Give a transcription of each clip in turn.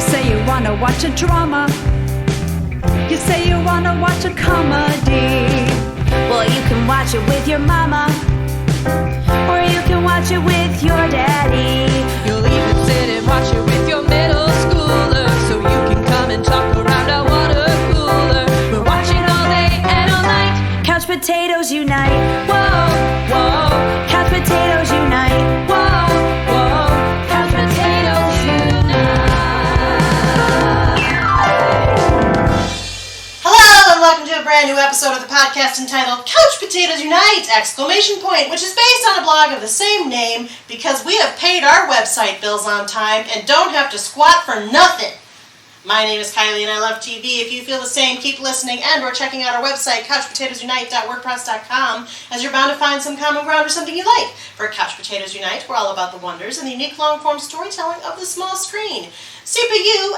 say you wanna watch a drama. You say you wanna watch a comedy. Well, you can watch it with your mama, or you can watch it with your daddy. You'll even sit and watch it with your middle schooler, so you can come and talk around a water cooler. We're watching all day and all night. Couch potatoes unite. Whoa, whoa. Couch potatoes unite. Whoa, whoa. Couch potatoes unite. Hello and welcome to a brand new episode of the podcast entitled Couch Potatoes Unite! Which is based on a blog of the same name because we have paid our website bills on time and don't have to squat for nothing. My name is Kylie and I love TV. If you feel the same, keep listening and or checking out our website, couchpotatoesunite.wordpress.com, as you're bound to find some common ground or something you like. For Couch Potatoes Unite, we're all about the wonders and the unique long-form storytelling of the small screen. CPU, !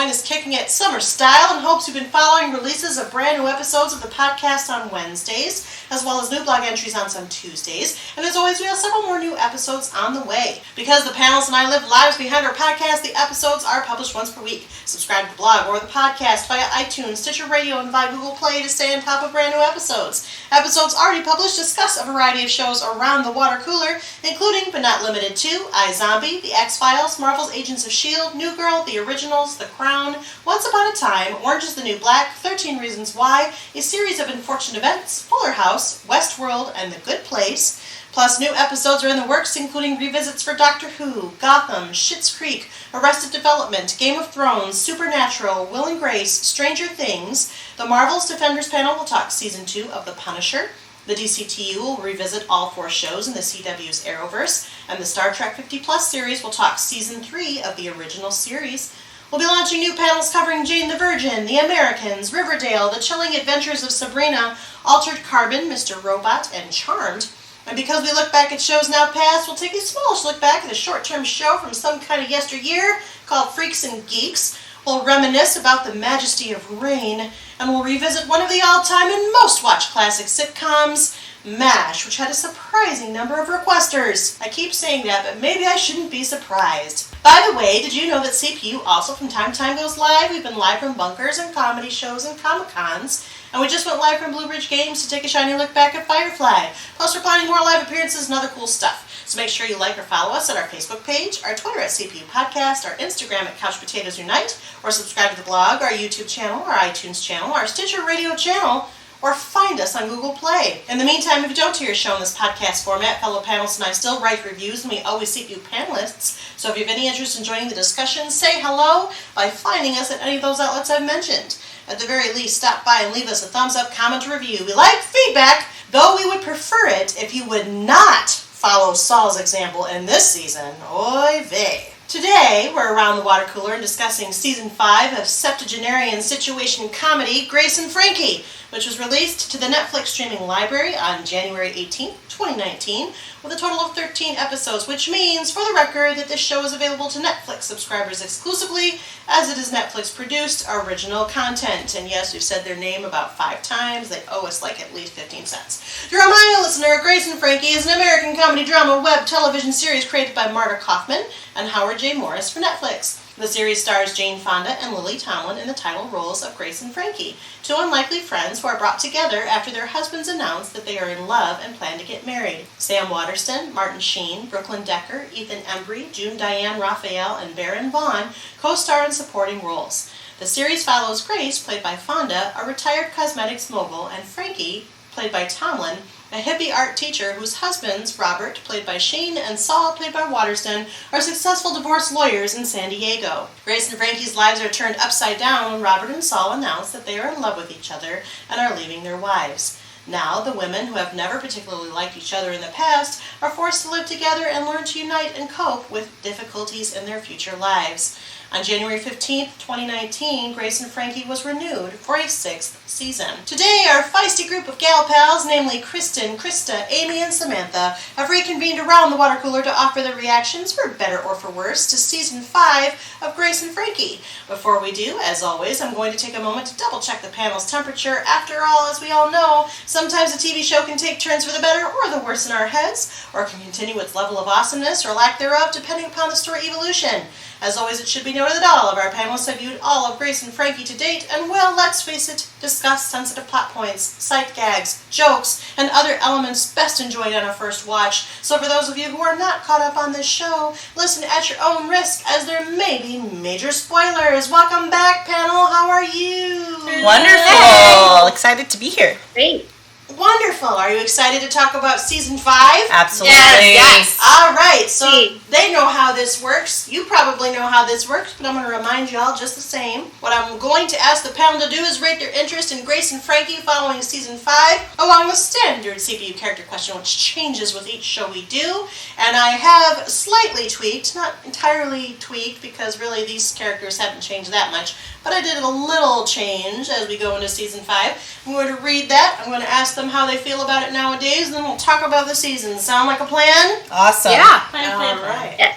is kicking it summer style and hopes you've been following releases of brand new episodes of the podcast on Wednesdays, as well as new blog entries on some Tuesdays. And as always, we have several more new episodes on the way. Because the panels and I live lives behind our podcast, the episodes are published once per week. Subscribe to the blog or the podcast via iTunes, Stitcher Radio, and via Google Play to stay on top of brand new episodes. Episodes already published discuss a variety of shows around the water cooler, including, but not limited to, iZombie, The X-Files, Marvel's Agents of S.H.I.E.L.D., New Girl, The Originals, The Crown, Once Upon a Time, Orange is the New Black, 13 Reasons Why, A Series of Unfortunate Events, Fuller House, Westworld, and The Good Place. Plus, new episodes are in the works, including revisits for Doctor Who, Gotham, Schitt's Creek, Arrested Development, Game of Thrones, Supernatural, Will and Grace, Stranger Things. The Marvel's Defenders panel will talk Season 2 of The Punisher. The DCTU will revisit all 4 shows in the CW's Arrowverse, and the Star Trek 50 Plus series will talk Season 3 of the original series. We'll be launching new panels covering Jane the Virgin, The Americans, Riverdale, The Chilling Adventures of Sabrina, Altered Carbon, Mr. Robot, and Charmed. And because we look back at shows now past, we'll take a smallish look back at a short-term show from some kind of yesteryear called Freaks and Geeks. We'll reminisce about the majesty of rain, and we'll revisit one of the all-time and most-watched classic sitcoms, MASH, which had a surprising number of requesters. I keep saying that, but maybe I shouldn't be surprised. By the way, did you know that CPU also from time to time goes live? We've been live from bunkers and comedy shows and Comic-Cons, and we just went live from Blue Ridge Games to take a shiny look back at Firefly. Plus, we're planning more live appearances and other cool stuff. So make sure you like or follow us at our Facebook page, our Twitter at CPU Podcast, our Instagram at Couch Potatoes Unite, or subscribe to the blog, our YouTube channel, our iTunes channel, our Stitcher Radio channel, or find us on Google Play. In the meantime, if you don't hear a show in this podcast format, fellow panelists and I still write reviews, and we always seek you panelists. So if you have any interest in joining the discussion, say hello by finding us at any of those outlets I've mentioned. At the very least, stop by and leave us a thumbs up, comment, or review. We like feedback, though we would prefer it if you would not follow Saul's example in this season. Oy vey. Today, we're around the water cooler and discussing Season 5 of septuagenarian situation comedy Grace and Frankie, which was released to the Netflix streaming library on January 18th, 2019, with a total of 13 episodes, which means, for the record, that this show is available to Netflix subscribers exclusively, as it is Netflix-produced original content. And yes, we've said their name about 5 times. They owe us like at least 15 cents. If you're a minor listener, Grace and Frankie is an American comedy drama web television series created by Marta Kaufman and Howard J. Morris for Netflix. The series stars Jane Fonda and Lily Tomlin in the title roles of Grace and Frankie, 2 unlikely friends who are brought together after their husbands announce that they are in love and plan to get married. Sam Waterston, Martin Sheen, Brooklyn Decker, Ethan Embry, June Diane Raphael, and Baron Vaughn co-star in supporting roles. The series follows Grace, played by Fonda, a retired cosmetics mogul, and Frankie, played by Tomlin, a hippie art teacher whose husbands, Robert, played by Sheen, and Saul, played by Waterston, are successful divorce lawyers in San Diego. Grace and Frankie's lives are turned upside down when Robert and Saul announce that they are in love with each other and are leaving their wives. Now, the women, who have never particularly liked each other in the past, are forced to live together and learn to unite and cope with difficulties in their future lives. On January 15th, 2019, Grace and Frankie was renewed for a 6th season. Today, our feisty group of gal pals, namely Kristen, Krista, Amy, and Samantha, have reconvened around the water cooler to offer their reactions, for better or for worse, to Season 5 of Grace and Frankie. Before we do, as always, I'm going to take a moment to double-check the panel's temperature. After all, as we all know, sometimes a TV show can take turns for the better or the worse in our heads, or can continue its level of awesomeness or lack thereof, depending upon the story evolution. As always, it should be noted that all of our panelists have viewed all of Grace and Frankie to date, and will, let's face it, discuss sensitive plot points, sight gags, jokes, and other elements best enjoyed on a first watch. So for those of you who are not caught up on this show, listen at your own risk, as there may be major spoilers. Welcome back, panel. How are you? Wonderful. Excited to be here. Great. Wonderful. Are you excited to talk about season 5? Absolutely. Yes. All right. So they know how this works. You probably know how this works, but I'm going to remind you all just the same. What I'm going to ask the panel to do is rate their interest in Grace and Frankie following season 5, along with standard CPU character question, which changes with each show we do. And I have slightly tweaked, not entirely tweaked, because really these characters haven't changed that much, but I did a little change as we go into season 5. I'm going to read that. I'm going to ask them how they feel about it nowadays, and then we'll talk about the season. Sound like a plan? Awesome. Yeah. All right. Yeah.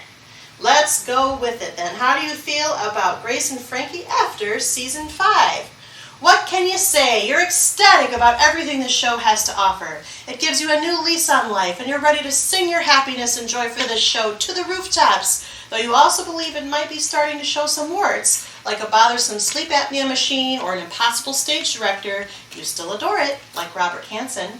Let's go with it then. How do you feel about Grace and Frankie after season 5? What can you say? You're ecstatic about everything the show has to offer. It gives you a new lease on life, and you're ready to sing your happiness and joy for this show to the rooftops, though you also believe it might be starting to show some warts, like a bothersome sleep apnea machine or an impossible stage director. You still adore it, like Robert Hansen.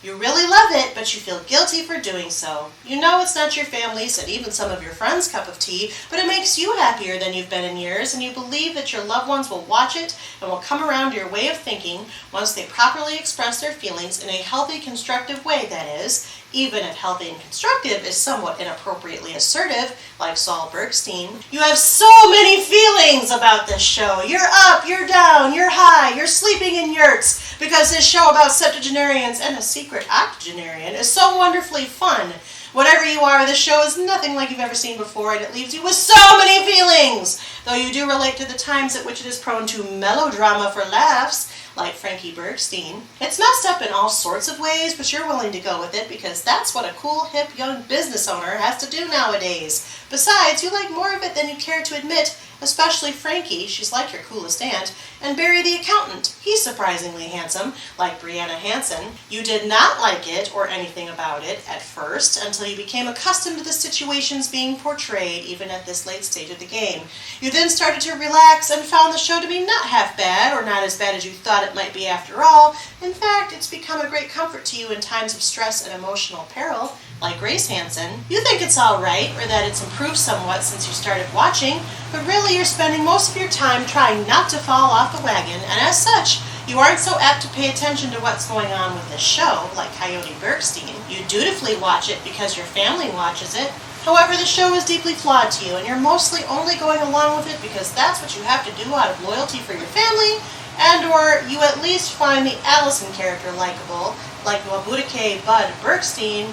You really love it, but you feel guilty for doing so. You know it's not your family's and even some of your friends' cup of tea, but it makes you happier than you've been in years, and you believe that your loved ones will watch it and will come around to your way of thinking once they properly express their feelings in a healthy, constructive way, that is, even if healthy and constructive is somewhat inappropriately assertive, like Saul Bergstein. You have so many feelings about this show. You're up, you're down, you're high, you're sleeping in yurts, because this show about septuagenarians and a secret octogenarian is so wonderfully fun. Whatever you are, this show is nothing like you've ever seen before, and it leaves you with so many feelings, though you do relate to the times at which it is prone to melodrama for laughs, like Frankie Bergstein. It's messed up in all sorts of ways, but you're willing to go with it because that's what a cool, hip, young business owner has to do nowadays. Besides, you like more of it than you care to admit, especially Frankie, she's like your coolest aunt, and Barry the accountant. He's surprisingly handsome, like Brianna Hansen. You did not like it or anything about it at first until you became accustomed to the situations being portrayed, even at this late stage of the game. You then started to relax and found the show to be not half bad, or not as bad as you thought it might be after all. In fact, it's become a great comfort to you in times of stress and emotional peril, like Grace Hansen. You think it's all right, or that it's improved somewhat since you started watching, but really you're spending most of your time trying not to fall off the wagon, and as such, you aren't so apt to pay attention to what's going on with this show, like Coyote Bergstein. You dutifully watch it because your family watches it. However, the show is deeply flawed to you, and you're mostly only going along with it because that's what you have to do out of loyalty for your family, and or you at least find the Allison character likable, like Wabudike Bud Bergstein,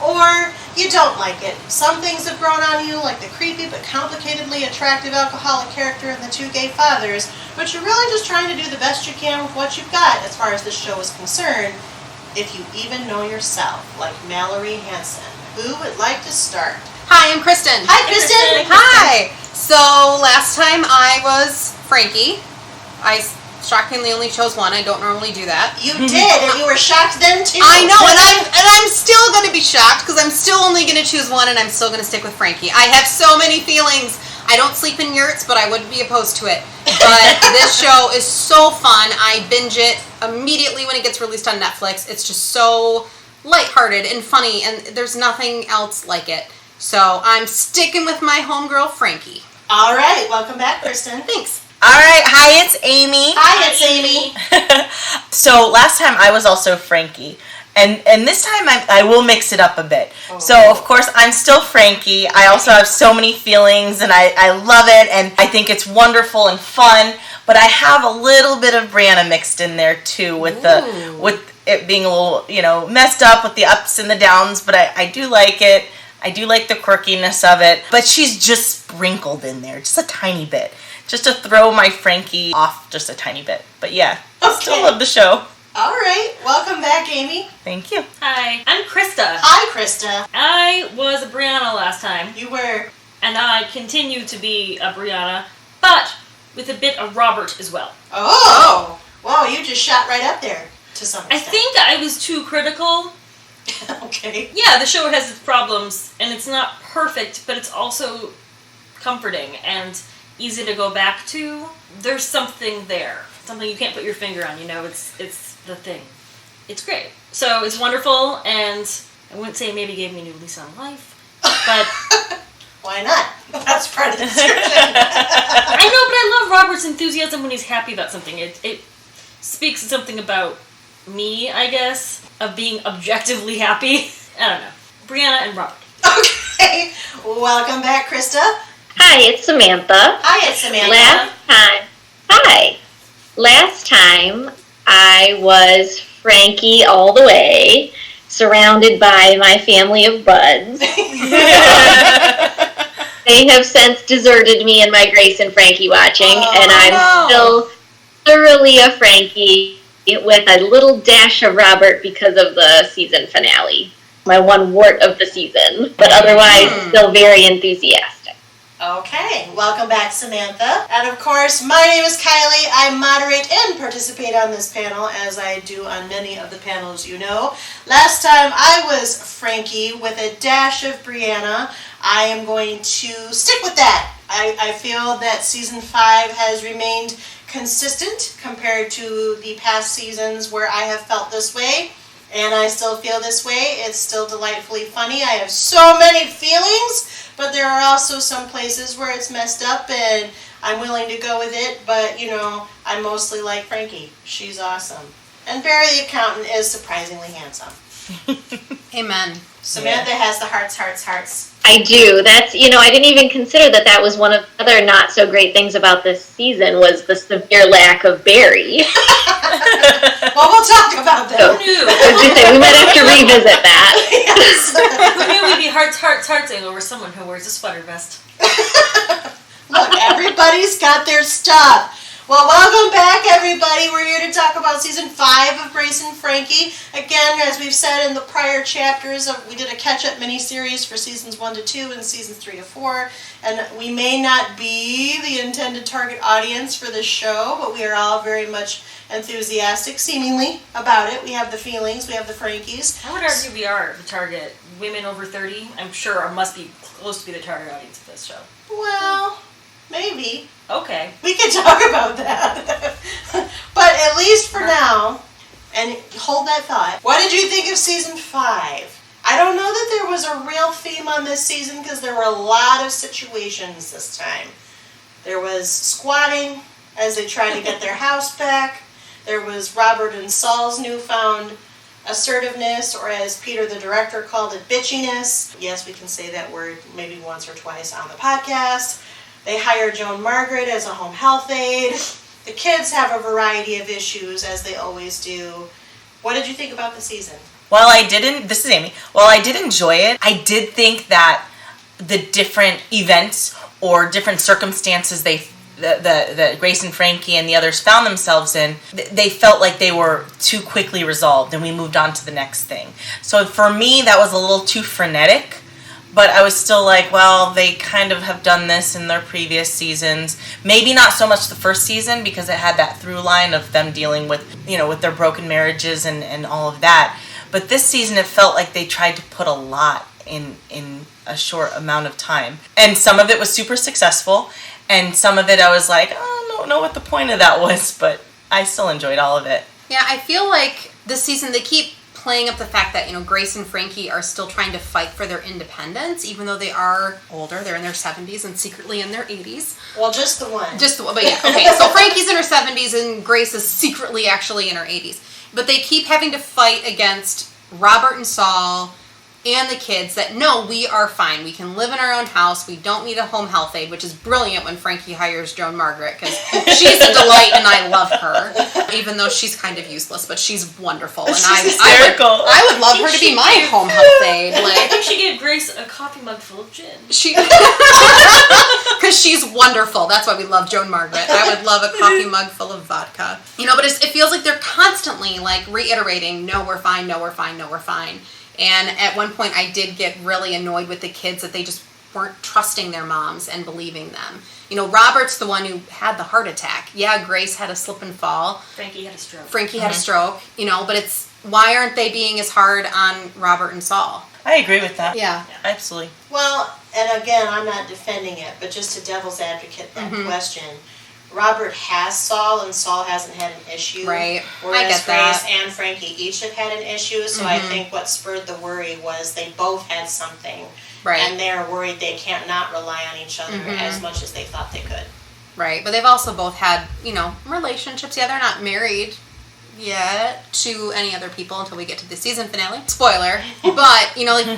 or you don't like it. Some things have grown on you, like the creepy but complicatedly attractive alcoholic character and the two gay fathers, but you're really just trying to do the best you can with what you've got as far as this show is concerned, if you even know yourself, like Mallory Hansen. Who would like to start? Hi, I'm Kristen. Hi, Kristen. Hi. So last time I was Frankie. I shockingly only chose one. I don't normally do that. You did, and you were shocked then too. I know, and I'm still going to be shocked because I'm still only going to choose one, and I'm still going to stick with Frankie. I have so many feelings. I don't sleep in yurts, but I wouldn't be opposed to it. But this show is so fun. I binge it immediately when it gets released on Netflix. It's just so lighthearted and funny, and there's nothing else like it. So I'm sticking with my homegirl, Frankie. All right, welcome back, Kristen. Thanks. All right. Hi, it's Amy. Hi, it's Amy. So last time I was also Frankie. And this time I will mix it up a bit. Oh. So, of course, I'm still Frankie. I also have so many feelings, and I love it, and I think it's wonderful and fun. But I have a little bit of Brianna mixed in there, too, with it being a little, messed up with the ups and the downs. But I do like it. I do like the quirkiness of it. But she's just sprinkled in there, just a tiny bit. Just to throw my Frankie off just a tiny bit. But yeah, I still love the show. All right, welcome back, Amy. Thank you. Hi, I'm Krista. Hi, Krista. I was a Brianna last time, You were. and I continue to be a Brianna, but with a bit of Robert as well. Oh. Wow, you just shot right up there to some I extent. think I was too critical. Okay. Yeah, the show has its problems, and it's not perfect, but it's also comforting and easy to go back to. There's something there. Something you can't put your finger on, it's the thing. It's great. So it's wonderful, and I wouldn't say maybe gave me a new lease on life, but... Why not? That's part of the description. I know, but I love Robert's enthusiasm when he's happy about something. It speaks something about me, I guess, of being objectively happy. I don't know. Brianna and Robert. Okay. Welcome back, Krista. Hi, it's Samantha. Hi, it's Samantha. Last time I was Frankie all the way, surrounded by my family of buds. They have since deserted me in my Grace and Frankie watching, and I'm still thoroughly a Frankie with a little dash of Robert because of the season finale. My one wart of the season, but otherwise still very enthusiastic. Okay, welcome back, Samantha. And of course, my name is Kylie. I moderate and participate on this panel, as I do on many of the panels you know. Last time I was Frankie with a dash of Brianna. I am going to stick with that. I feel that season 5 has remained consistent compared to the past seasons where I have felt this way. And I still feel this way. It's still delightfully funny. I have so many feelings, but there are also some places where it's messed up and I'm willing to go with it. But, I mostly like Frankie. She's awesome. And Barry the accountant is surprisingly handsome. Amen. Samantha has the hearts. I do. That's, I didn't even consider that was one of the other not so great things about this season was the severe lack of Barry. Well, we'll talk about that. So, as you say, we might have to revisit that. Yes. Who knew we'd be hearts over someone who wears a sweater vest? Look, everybody's got their stuff. Well, welcome back, everybody. We're here to talk about season 5 of Grace and Frankie. Again, as we've said in the prior chapters, we did a catch-up mini-series for seasons 1 to 2 and seasons 3 to 4. And we may not be the intended target audience for this show, but we are all very much enthusiastic, seemingly, about it. We have the feelings. We have the Frankies. I would argue we are the target. Women over 30, I'm sure, must be close to be the target audience of this show. Well, maybe. Okay. We can talk about that. But at least for now, and hold that thought, what did you think of season 5? I don't know that there was a real theme on this season because there were a lot of situations this time. There was squatting as they tried to get their house back. There was Robert and Saul's newfound assertiveness, or as Peter the director called it, bitchiness. Yes, we can say that word maybe once or twice on the podcast. They hire Joan Margaret as a home health aide. The kids have a variety of issues, as they always do. What did you think about the season? This is Amy. While I did enjoy it, I did think that the different events or different circumstances the Grace and Frankie and the others found themselves in, they felt like they were too quickly resolved and we moved on to the next thing. So for me, that was a little too frenetic. But I was still like, well, they kind of have done this in their previous seasons. Maybe not so much the first season because it had that through line of them dealing with, with their broken marriages and all of that. But this season, it felt like they tried to put a lot in a short amount of time. And some of it was super successful. And some of it I was like, oh, I don't know what the point of that was. But I still enjoyed all of it. Yeah, I feel like this season they keep playing up the fact that, Grace and Frankie are still trying to fight for their independence, even though they are older. They're in their 70s and secretly in their 80s. Well, just the one. But yeah, okay. So Frankie's in her 70s and Grace is secretly actually in her 80s. But they keep having to fight against Robert and Saul and the kids that, no, we are fine. We can live in our own house. We don't need a home health aide, which is brilliant when Frankie hires Joan Margaret, because she's a delight and I love her, even though she's kind of useless, but she's wonderful. And She's hysterical. I would love her to be my home health aide. I think she gave Grace a coffee mug full of gin. Because she's wonderful. That's why we love Joan Margaret. I would love a coffee mug full of vodka. But it feels like they're constantly reiterating, no, we're fine, no, we're fine, no, we're fine. And at one point I did get really annoyed with the kids that they just weren't trusting their moms and believing them. Robert's the one who had the heart attack. Yeah, Grace had a slip and fall. Frankie had a stroke. Had a stroke, but it's, why aren't they being as hard on Robert and Saul? I agree with that. Yeah. Absolutely. Well, and again, I'm not defending it, but just to devil's advocate that question, Robert has Saul, and Saul hasn't had an issue. Right. Whereas I get Grace that. and Frankie each have had an issue, so I think what spurred the worry was they both had something. Right. And they're worried they can't not rely on each other as much as they thought they could. Right, but they've also both had, relationships. Yeah, they're not married yet to any other people until we get to the season finale. Spoiler. But,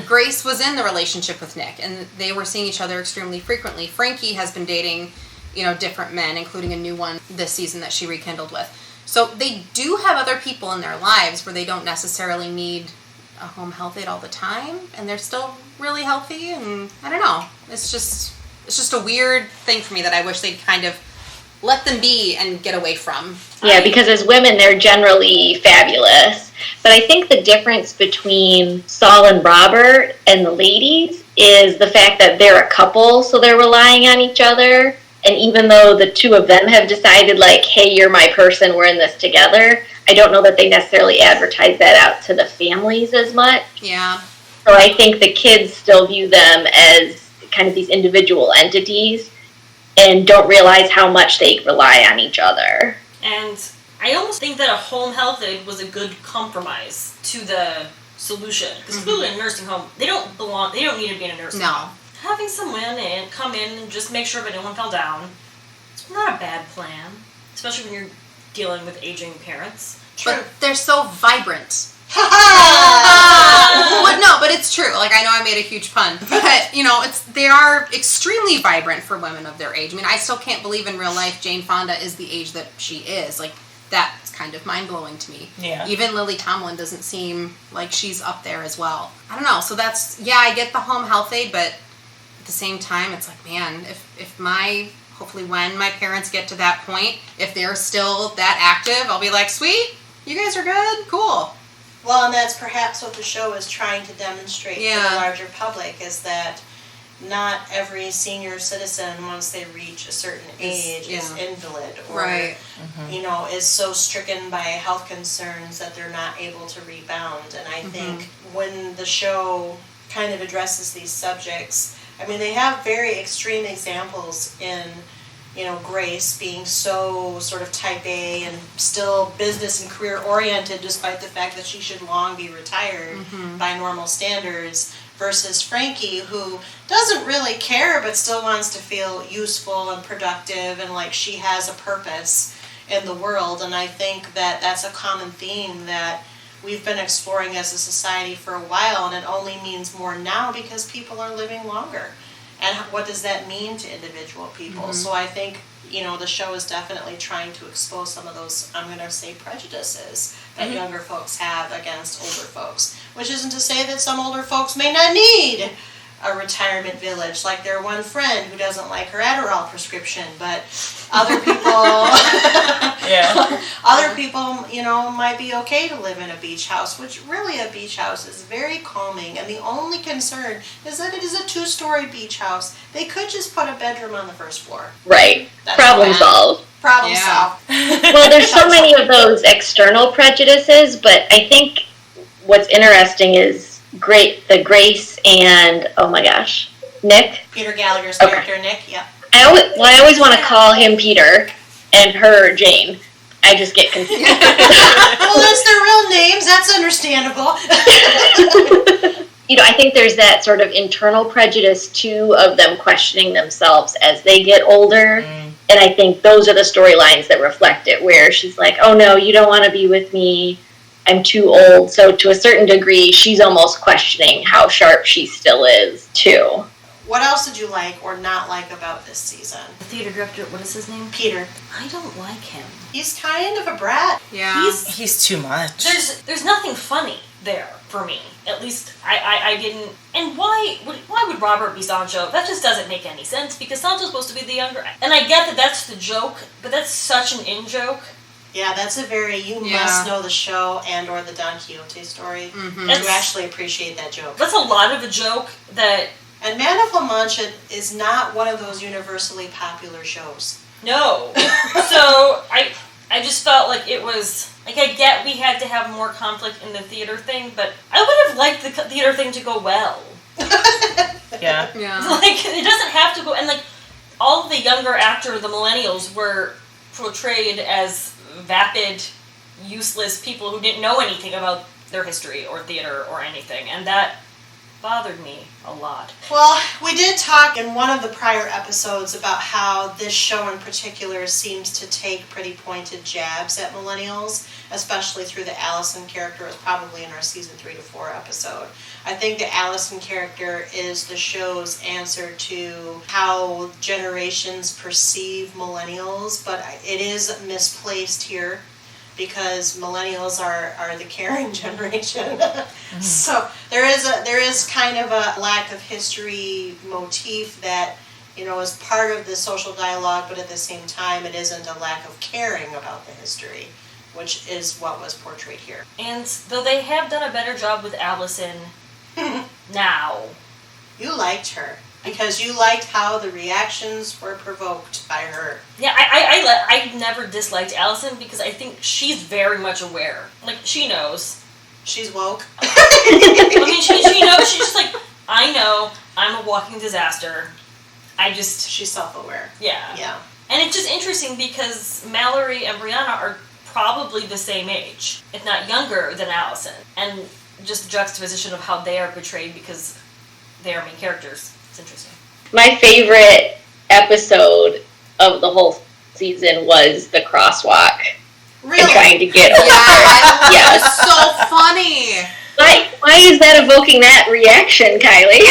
Grace was in the relationship with Nick, and they were seeing each other extremely frequently. Frankie has been dating, different men, including a new one this season that she rekindled with. So they do have other people in their lives where they don't necessarily need a home health aide all the time, and they're still really healthy, and I don't know. It's just a weird thing for me that I wish they'd kind of let them be and get away from. Yeah, because as women, they're generally fabulous. But I think the difference between Saul and Robert and the ladies is the fact that they're a couple, so they're relying on each other. And even though the two of them have decided, like, hey, you're my person, we're in this together, I don't know that they necessarily advertise that out to the families as much. Yeah. So I think the kids still view them as kind of these individual entities and don't realize how much they rely on each other. And I almost think that a home health aide was a good compromise to the solution. Because people in a nursing home, they don't need to be in a nursing home. Having someone come in and just make sure that no one fell down, it's not a bad plan. Especially when you're dealing with aging parents. But they're so vibrant. But it's true. Like, I know I made a huge pun, but they are extremely vibrant for women of their age. I mean, I still can't believe in real life Jane Fonda is the age that she is. Like, that's kind of mind blowing to me. Yeah. Even Lily Tomlin doesn't seem like she's up there as well. I don't know. So I get the home health aide, but at the same time, it's like, man, hopefully when my parents get to that point, if they're still that active, I'll be like, sweet, you guys are good, cool. Well, and that's perhaps what the show is trying to demonstrate to the larger public, is that not every senior citizen, once they reach a certain age, is invalid or, is so stricken by health concerns that they're not able to rebound. And I think when the show kind of addresses these subjects, I mean, they have very extreme examples in Grace being so sort of type A and still business and career oriented despite the fact that she should long be retired by normal standards, versus Frankie, who doesn't really care but still wants to feel useful and productive and like she has a purpose in the world. And I think that that's a common theme that we've been exploring as a society for a while, and it only means more now because people are living longer. And what does that mean to individual people? So I think, the show is definitely trying to expose some of those, I'm going to say, prejudices that younger folks have against older folks. Which isn't to say that some older folks may not need a retirement village, like their one friend who doesn't like her Adderall prescription, but other people, other people, might be okay to live in a beach house, which really a beach house is very calming, and the only concern is that it is a 2-story beach house. They could just put a bedroom on the first floor. Right. Problem solved. Problem solved. Well, there's so many of those external prejudices, but I think what's interesting is the Grace and, oh my gosh, Nick? Peter Gallagher's character, Nick, yeah. I always want to call him Peter and her Jane. I just get confused. Well, that's their real names. That's understandable. I think there's that sort of internal prejudice, too, of them questioning themselves as they get older. And I think those are the storylines that reflect it, where she's like, oh, no, you don't want to be with me. I'm too old. So to a certain degree, she's almost questioning how sharp she still is, too. What else did you like or not like about this season? The theater director, what is his name? Peter. I don't like him. He's kind of a brat. Yeah. He's too much. There's nothing funny there for me. At least I didn't. And why would Robert be Sancho? That just doesn't make any sense, because Sancho's supposed to be the younger. And I get that that's the joke, but that's such an in-joke. Yeah, that's a very must know the show and or the Don Quixote story to actually appreciate that joke. That's a lot of a joke that... And Man of La Mancha is not one of those universally popular shows. No. So I just felt like it was... Like, I get we had to have more conflict in the theater thing, but I would have liked the theater thing to go well. Yeah. Yeah. Like, it doesn't have to go, and like, all of the younger actors, the millennials, were portrayed as vapid, useless people who didn't know anything about their history or theater or anything, and that bothered me a lot. Well, we did talk in one of the prior episodes about how this show in particular seems to take pretty pointed jabs at millennials, especially through the Allison character. It was probably in our season 3 to 4 episode. I think the Allison character is the show's answer to how generations perceive millennials, but it is misplaced here because millennials are the caring generation. So there is kind of a lack of history motif that, is part of the social dialogue, but at the same time it isn't a lack of caring about the history, which is what was portrayed here. And though they have done a better job with Allison now. You liked her because you liked how the reactions were provoked by her. Yeah, I never disliked Allison because I think she's very much aware. Like, she knows. She's woke. I mean, she knows. She's just like, I know I'm a walking disaster. She's self-aware. Yeah. Yeah. And it's just interesting because Mallory and Brianna are probably the same age, if not younger than Allison. And just the juxtaposition of how they are portrayed because they are main characters. It's interesting. My favorite episode of the whole season was the crosswalk. Really? And trying to get over. Yeah, it's so funny. Why is that evoking that reaction, Kylie?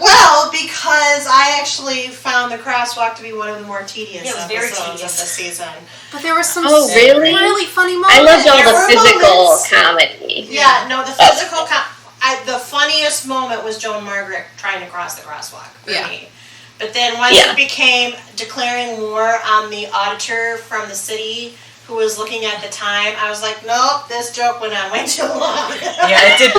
Well, because I actually found the crosswalk to be one of the more tedious Yeah, it was very episodes tedious of the season. But there were some really funny moments. I loved all There the were physical moments. comedy. Yeah, no, the physical the funniest moment was Joan Margaret trying to cross the crosswalk for me. But then once it became declaring war on the auditor from the city who was looking at the time, I was like, nope, this joke went on way too long. Yeah, it did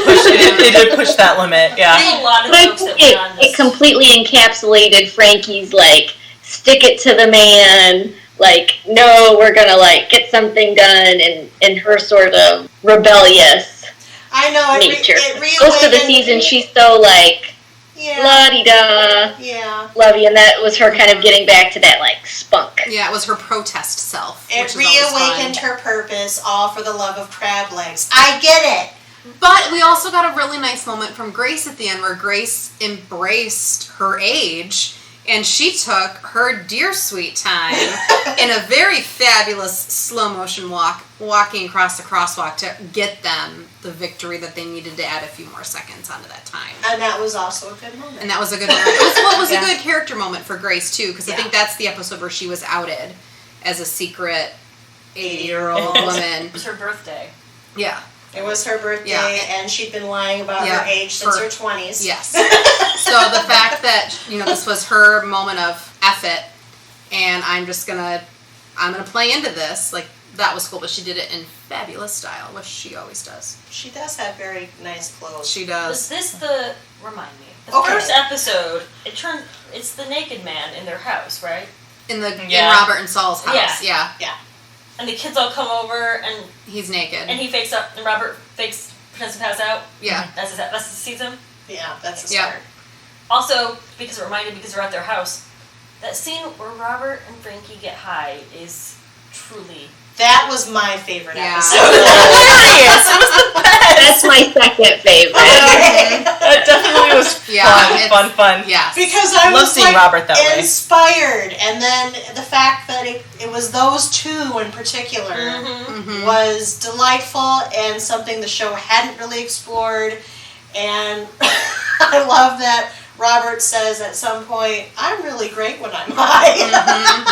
push that limit. Yeah. There's a lot of But I jokes that think went on this. it completely encapsulated Frankie's, like, stick it to the man, like, no, we're gonna, like, get something done, and her sort of rebellious I know, nature. it Most of the season, she's so, like, la-di-da, Yeah. lovey, and that was her kind of getting back to that, like, spunk. Yeah, it was her protest self. It which is always reawakened fun. her purpose, all for the love of crab legs. I get it! But we also got a really nice moment from Grace at the end where Grace embraced her age and she took her dear sweet time in a very fabulous slow motion walking across the crosswalk to get them the victory that they needed to add a few more seconds onto that time. And that was also a good moment. And that was a good moment. It was a good character moment for Grace too, because I think that's the episode where she was outed as a secret 80-year-old woman. It was her birthday. Yeah. It was her birthday, and she'd been lying about her age since her 20s. Yes. So the fact that, this was her moment of effort, and I'm gonna play into this, like, that was cool, but she did it in fabulous style, which she always does. She does have very nice clothes. She does. Was this remind me, the Okay. first episode, it's the naked man in their house, right? In Robert and Saul's house, Yeah. yeah. And the kids all come over and He's naked. he fakes up, and Robert pretends to pass out. Yeah. That's the season. Yeah, that's the start. Also, because they're at their house, that scene where Robert and Frankie get high is truly... That was my favorite episode. Hilarious! It was the best! That's my second favorite. That definitely was fun. Yes. Because I Love was seeing Robert that way. inspired, and then the fact that it was those two in particular was delightful and something the show hadn't really explored. And I love that Robert says at some point, "I'm really great when I'm high."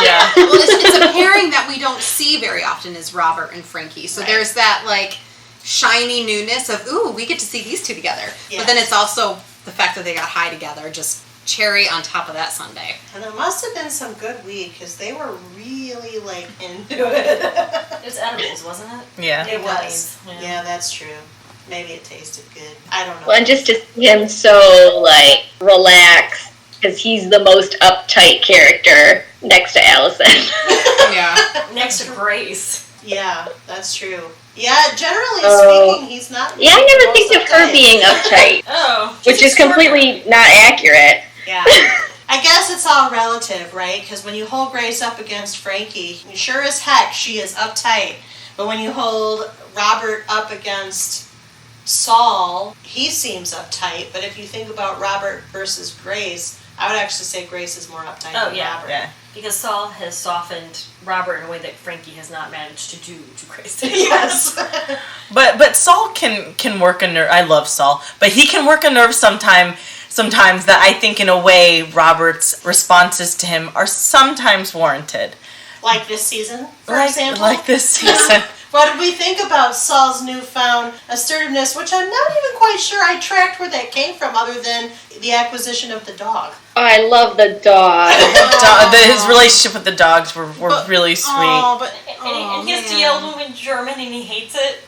Yeah. Well, it's a pairing that we don't see very often is Robert and Frankie. So there's that, like, shiny newness of, ooh, we get to see these two together. Yes. But then it's also the fact that they got high together, just cherry on top of that sundae. And it must have been some good weed, because they were really, like, into it. It was edibles, wasn't it? Yeah. It was. Yeah. Yeah, that's true. Maybe it tasted good. I don't know. Well, and just to see him so, like, relaxed, because he's the most uptight character next to Allison. Yeah. Next to Grace. Grace. Yeah, that's true. Yeah, generally speaking, he's not. Yeah, I never think of her being uptight, Oh. which is completely not accurate. Yeah. I guess it's all relative, right? Because when you hold Grace up against Frankie, sure as heck she is uptight. But when you hold Robert up against Saul, he seems uptight. But if you think about Robert versus Grace, I would actually say Grace is more uptight than Robert. Yeah. Because Saul has softened Robert in a way that Frankie has not managed to do to Grace. Yes. But Saul can work a nerve. I love Saul, but he can work a nerve sometimes that I think in a way Robert's responses to him are sometimes warranted. Like this season, for example? Like this season. What did we think about Saul's newfound assertiveness, which I'm not even quite sure I tracked where that came from other than the acquisition of the dog. Oh, I love the dog. His relationship with the dogs were really sweet. And he has to yell at him in German and he hates it.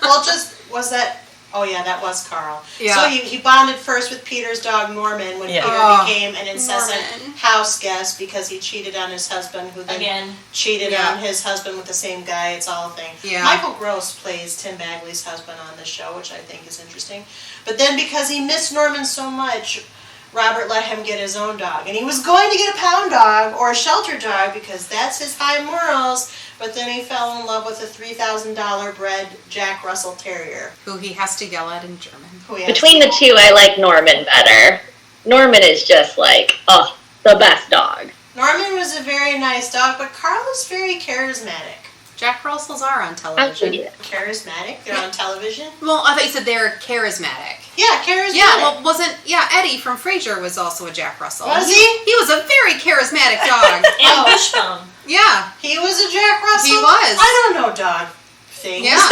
Well, was that... Oh, yeah, that was Carl. Yeah. So he bonded first with Peter's dog, Norman, when Peter became an incessant house guest because he cheated on his husband, who then cheated on his husband with the same guy. It's all a thing. Yeah. Michael Gross plays Tim Bagley's husband on the show, which I think is interesting. But then because he missed Norman so much, Robert let him get his own dog. And he was going to get a pound dog or a shelter dog because that's his high morals. But then he fell in love with a $3,000 bred Jack Russell Terrier. Who he has to yell at in German. Between the two, I like Norman better. Norman is just like, the best dog. Norman was a very nice dog, but Carl is very charismatic. Jack Russells are on television. Charismatic? They're on television? Well, I thought you said they're charismatic. Yeah, charismatic. Yeah, well, Eddie from Frasier was also a Jack Russell. Was he? He was a very charismatic dog. And Wishbone. Yeah. He was a Jack Russell? He was. I don't know dog things. Yeah.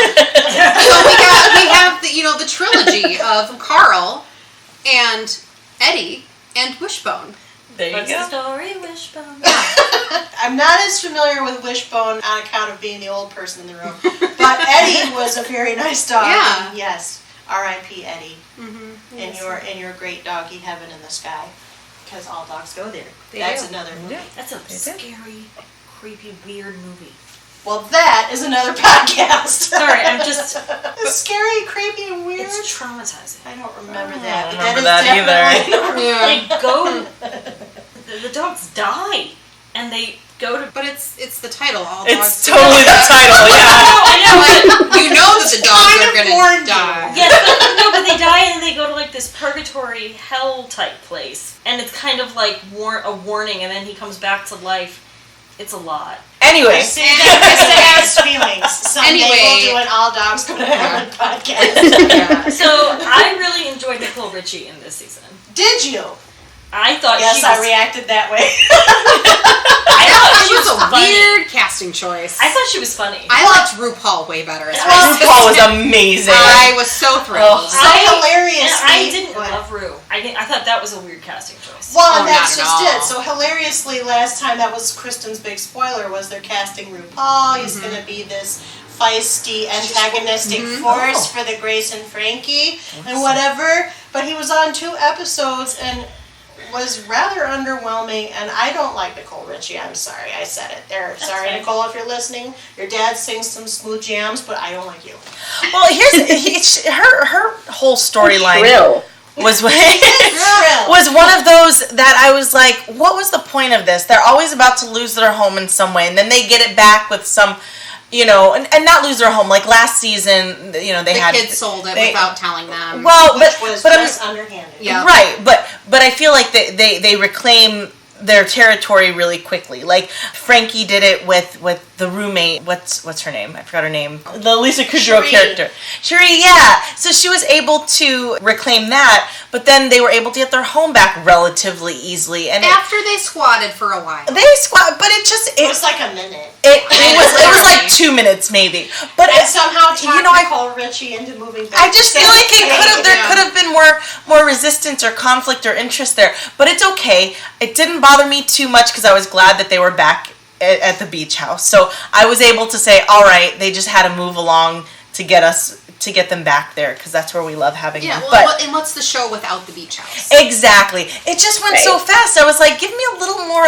we have the trilogy of Carl and Eddie and Wishbone. There you What's go. the story, Wishbone? I'm not as familiar with Wishbone on account of being the old person in the room, but Eddie was a very nice dog. Yeah. And yes, R.I.P. Eddie. Mm-hmm. In your great doggy heaven in the sky, because all dogs go there. They That's do. another movie. That's a scary, creepy, weird movie. Well, that is another podcast. Sorry, I'm just... It's scary, creepy, and weird. It's traumatizing. I don't remember that. I But don't remember that that is definitely They go... The dogs die, and they go to... But it's the title. All It's dogs totally the title, yeah. I know, Like, you know that the dogs kind are of going warned to die. Yes, but they die and they go to like this purgatory hell type place, and it's kind of like a warning, and then he comes back to life. It's a lot. Anyway. See, Krista has feelings. Someday we'll do an All Dogs Go to Heaven podcast. Yeah. So I really enjoyed Nicole Richie in this season. Did you? I thought Yes, she was. I reacted that way. I thought she It was a funny. weird casting choice. I thought she was funny. I liked RuPaul way better as RuPaul was amazing. I was so thrilled. So hilarious. I didn't love Ru. I thought that was a weird casting choice. Well, and Oh, that's not at just all. it. So hilariously, last time that was Kristen's big spoiler was they're casting RuPaul. He's going to be this feisty, antagonistic force for the Grace and Frankie and whatever. But he was on 2 episodes and was rather underwhelming, and I don't like Nicole Richie. I'm sorry, I said it there. Sorry, fine. Nicole, if you're listening. Your dad sings some smooth jams, but I don't like you. Well, her whole storyline Shrill. was Shrill. was one of those that I was like, what was the point of this? They're always about to lose their home in some way, and then they get it back with some, and not lose their home. Like last season, they had The kids sold it without telling them. Well, Which was but just underhanded. Yeah. right, but I feel like they reclaim their territory really quickly. Like Frankie did it with the roommate. What's her name? I forgot her name. The Lisa Kudrow Cherie. character. Cherie, yeah. So she was able to reclaim that, but then they were able to get their home back relatively easily. And After they squatted for a while. they squat, but It was like a minute. it was like 2 minutes maybe. But And somehow talked I Nicole Richie into moving back. I just to feel like San there Diego. could have been more resistance or conflict or interest there. But it's okay. It didn't bother me too much because I was glad that they were back at the beach house. So I was able to say, all right, they just had to move along to get them back there, because that's where we love having them. Well, and what's the show without the beach house? Exactly. It just went so fast. I was like, give me a little more,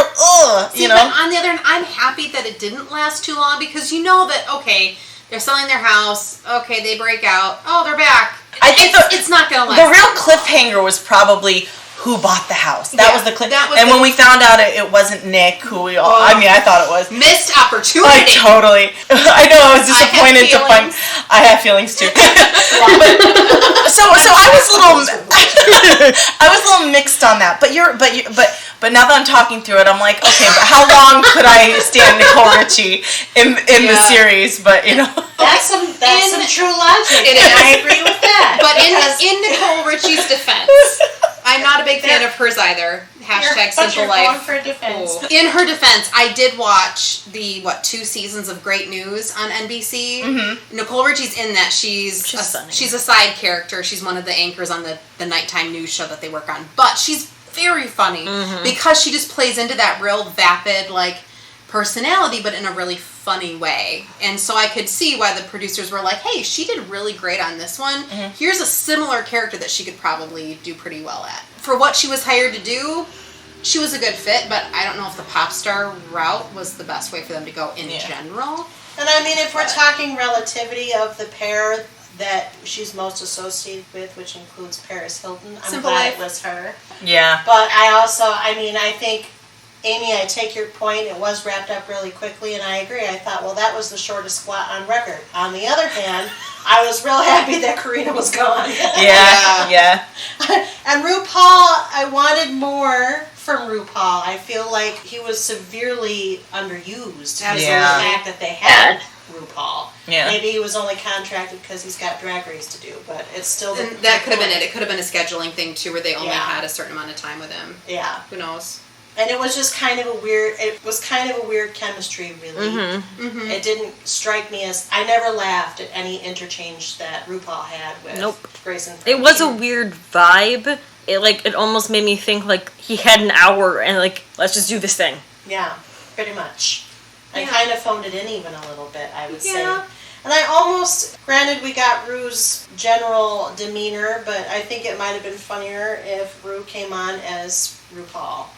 you know? But on the other hand, I'm happy that it didn't last too long, because you know that, okay, they're selling their house, okay, they break out, oh, they're back. I think it's not going to last. The real cliffhanger was probably who bought the house. That was the cliff. And when we found out it wasn't Nick, who we all, I mean, I thought it was. Missed opportunity. I know, I was disappointed to find. I have feelings too. So I was a little mixed on that. But now that I'm talking through it, I'm like, okay, but how long could I stand Nicole Richie in the series? But you know, that's some true logic. It is. I agree with that. But in Nicole Richie's defense, I'm not a big fan of hers either. #simple life. Going for defense. In her defense, I did watch the 2 seasons of Great News on NBC. Mm-hmm. Nicole Richie's in that. She's a side character. She's one of the anchors on the nighttime news show that they work on. But she's very funny because she just plays into that real vapid personality, but in a really funny way. And so I could see why the producers were like, hey, she did really great on this one. Mm-hmm. Here's a similar character that she could probably do pretty well at. For what she was hired to do, she was a good fit, but I don't know if the pop star route was the best way for them to go in general. And I mean, if we're talking relativity of the pair that she's most associated with, which includes Paris Hilton, I'm glad it was her. Yeah. But I think, Amy, I take your point. It was wrapped up really quickly, and I agree. I thought, well, that was the shortest squat on record. On the other hand, I was real happy that Karina was gone. Yeah. And RuPaul, I wanted more from RuPaul. I feel like he was severely underused because of the fact that they had RuPaul. Yeah. Maybe he was only contracted because he's got Drag Race to do, but it's still... that could have been it. It could have been a scheduling thing, too, where they only had a certain amount of time with him. Yeah. Who knows? And it was just kind of a weird chemistry, really. Mm-hmm. Mm-hmm. It didn't strike me as... I never laughed at any interchange that RuPaul had with Grace and Frankie. It was a weird vibe. It almost made me think, he had an hour and, let's just do this thing. Yeah, pretty much. I kind of phoned it in even a little bit, I would say. And I almost... Granted, we got Rue's general demeanor, but I think it might have been funnier if Rue came on as RuPaul.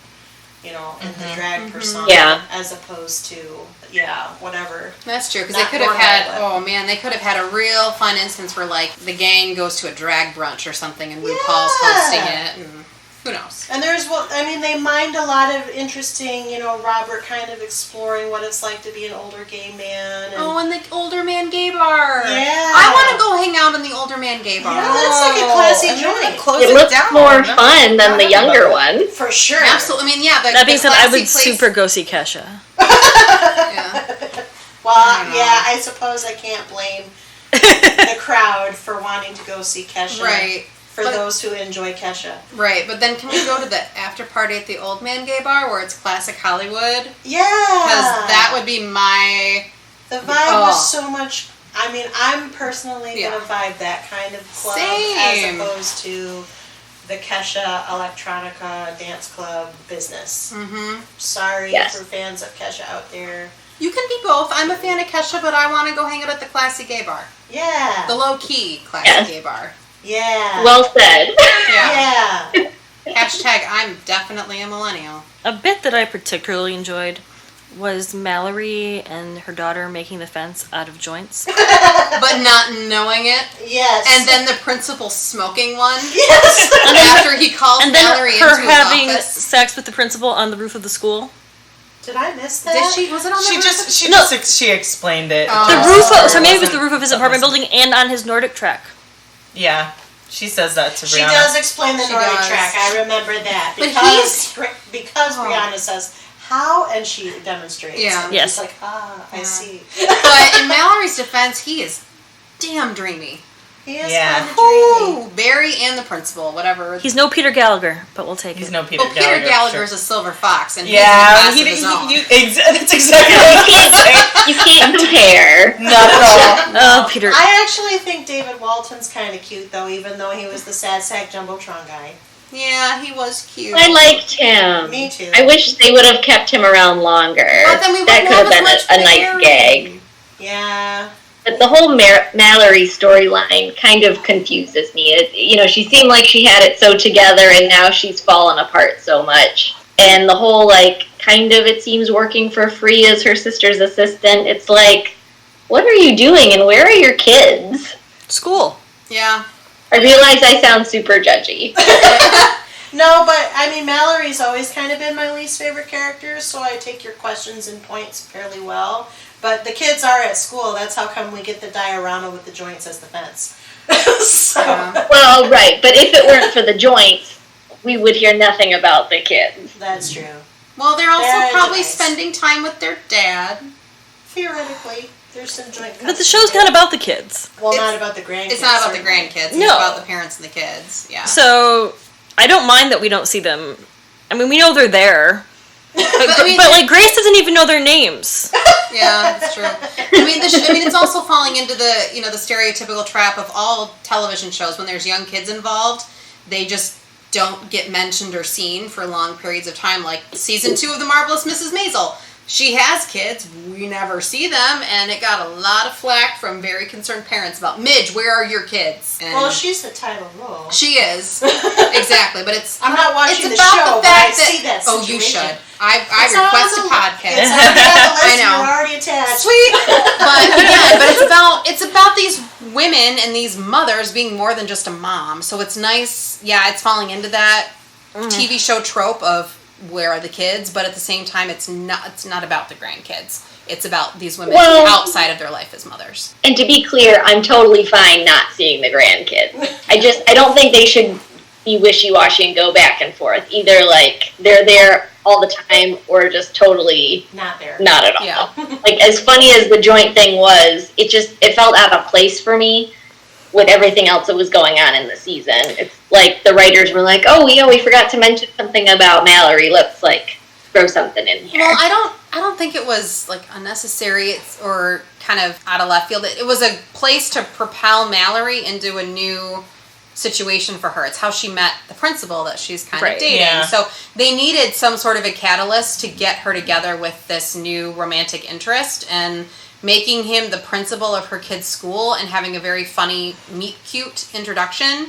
In the drag persona, as opposed to, whatever. That's true, because they could have they could have had a real fun instance where, the gang goes to a drag brunch or something, and RuPaul's hosting it, and who knows? And they mined a lot of interesting, Robert kind of exploring what it's like to be an older gay man. And the older man gay bar. Yeah. I want to go hang out in the older man gay bar. Yeah, that's like a classy joint. It looks more fun than the younger one. For sure. Absolutely. I mean, that being said, I would super go see Kesha. Well, I suppose I can't blame the crowd for wanting to go see Kesha. Right. For those who enjoy Kesha. Right, but then can we go to the after party at the Old Man Gay Bar where it's classic Hollywood? Yeah. Because that would be my... The vibe was so much... I mean, I'm personally going to vibe that kind of club as opposed to the Kesha Electronica Dance Club business. Mm-hmm. Sorry for fans of Kesha out there. You can be both. I'm a fan of Kesha, but I want to go hang out at the classy gay bar. Yeah. The low-key classy gay bar. Yeah. Well said. Yeah. Hashtag I'm definitely a millennial. A bit that I particularly enjoyed was Mallory and her daughter making the fence out of joints. But not knowing it. Yes. And then the principal smoking one. Yes. And after he calls Mallory into his office. And then her having sex with the principal on the roof of the school. Did I miss that? Did she? Was it on the roof? She explained it. The roof. So maybe it was the roof of his apartment building and on his Nordic track. Yeah, she says that to Brianna. She does explain the Nordic track. I remember that. Because Brianna says, how? And she demonstrates. Yeah. And she's like, I see. But in Mallory's defense, he is damn dreamy. He is kind of dreamy. Barry and the principal, whatever. He's no Peter Gallagher, but we'll take it. He's no Peter Gallagher. Peter Gallagher is a silver fox, and that's exactly what you can't compare. Not at all. Oh, Peter. I actually think David Walton's kind of cute, though, even though he was the sad sack Jumbotron guy. Yeah, he was cute. I liked him. Me too. I wish they would have kept him around longer. But then we that could have been a nice gag. Yeah. But the whole Mallory storyline kind of confuses me. She seemed like she had it so together, and now she's fallen apart so much. And the whole, kind of, it seems, working for free as her sister's assistant. It's like, what are you doing, and where are your kids? School. Yeah. I realize I sound super judgy. No, but, Mallory's always kind of been my least favorite character, so I take your questions and points fairly well. But the kids are at school. That's how come we get the diorama with the joints as the fence. So. Well, right. But if it weren't for the joints, we would hear nothing about the kids. That's true. Well, they're also They're probably nice. spending time with their dad. Theoretically, there's some joint But the show's not about the kids. Well, not about the grandkids. It's not about the certainly. grandkids. It's No. about the parents and the kids. Yeah. So, I don't mind that we don't see them. We know they're there. But Grace doesn't even know their names. Yeah, that's true. It's also falling into the the stereotypical trap of all television shows. When there's young kids involved, they just don't get mentioned or seen for long periods of time. Like season 2 of The Marvelous Mrs. Maisel. She has kids, we never see them, and it got a lot of flack from very concerned parents about, Midge, where are your kids? And Well, she's the title role. she is. Exactly, but it's I'm not watching it's the about show, the but I fact that, see that oh, you situation. should. I It's request on a the- podcast. It's already on the list. I know. You're already attached. Sweet. But it's about these women and these mothers being more than just a mom. So it's nice. Yeah, it's falling into that TV show trope of where are the kids, but at the same time, it's not about the grandkids. It's about these women outside of their life as mothers. And to be clear, I'm totally fine not seeing the grandkids. I don't think they should be wishy-washy and go back and forth. Either they're there all the time or just totally Not there. not at all. Yeah. As funny as the joint thing was, it felt out of place for me with everything else that was going on in the season. It's like the writers were like, oh, we forgot to mention something about Mallory. Let's throw something in here. Well, I don't think it was unnecessary or kind of out of left field. It was a place to propel Mallory into a new situation for her. It's how she met the principal that she's kind of dating. Yeah. So they needed some sort of a catalyst to get her together with this new romantic interest, and making him the principal of her kid's school and having a very funny meet cute introduction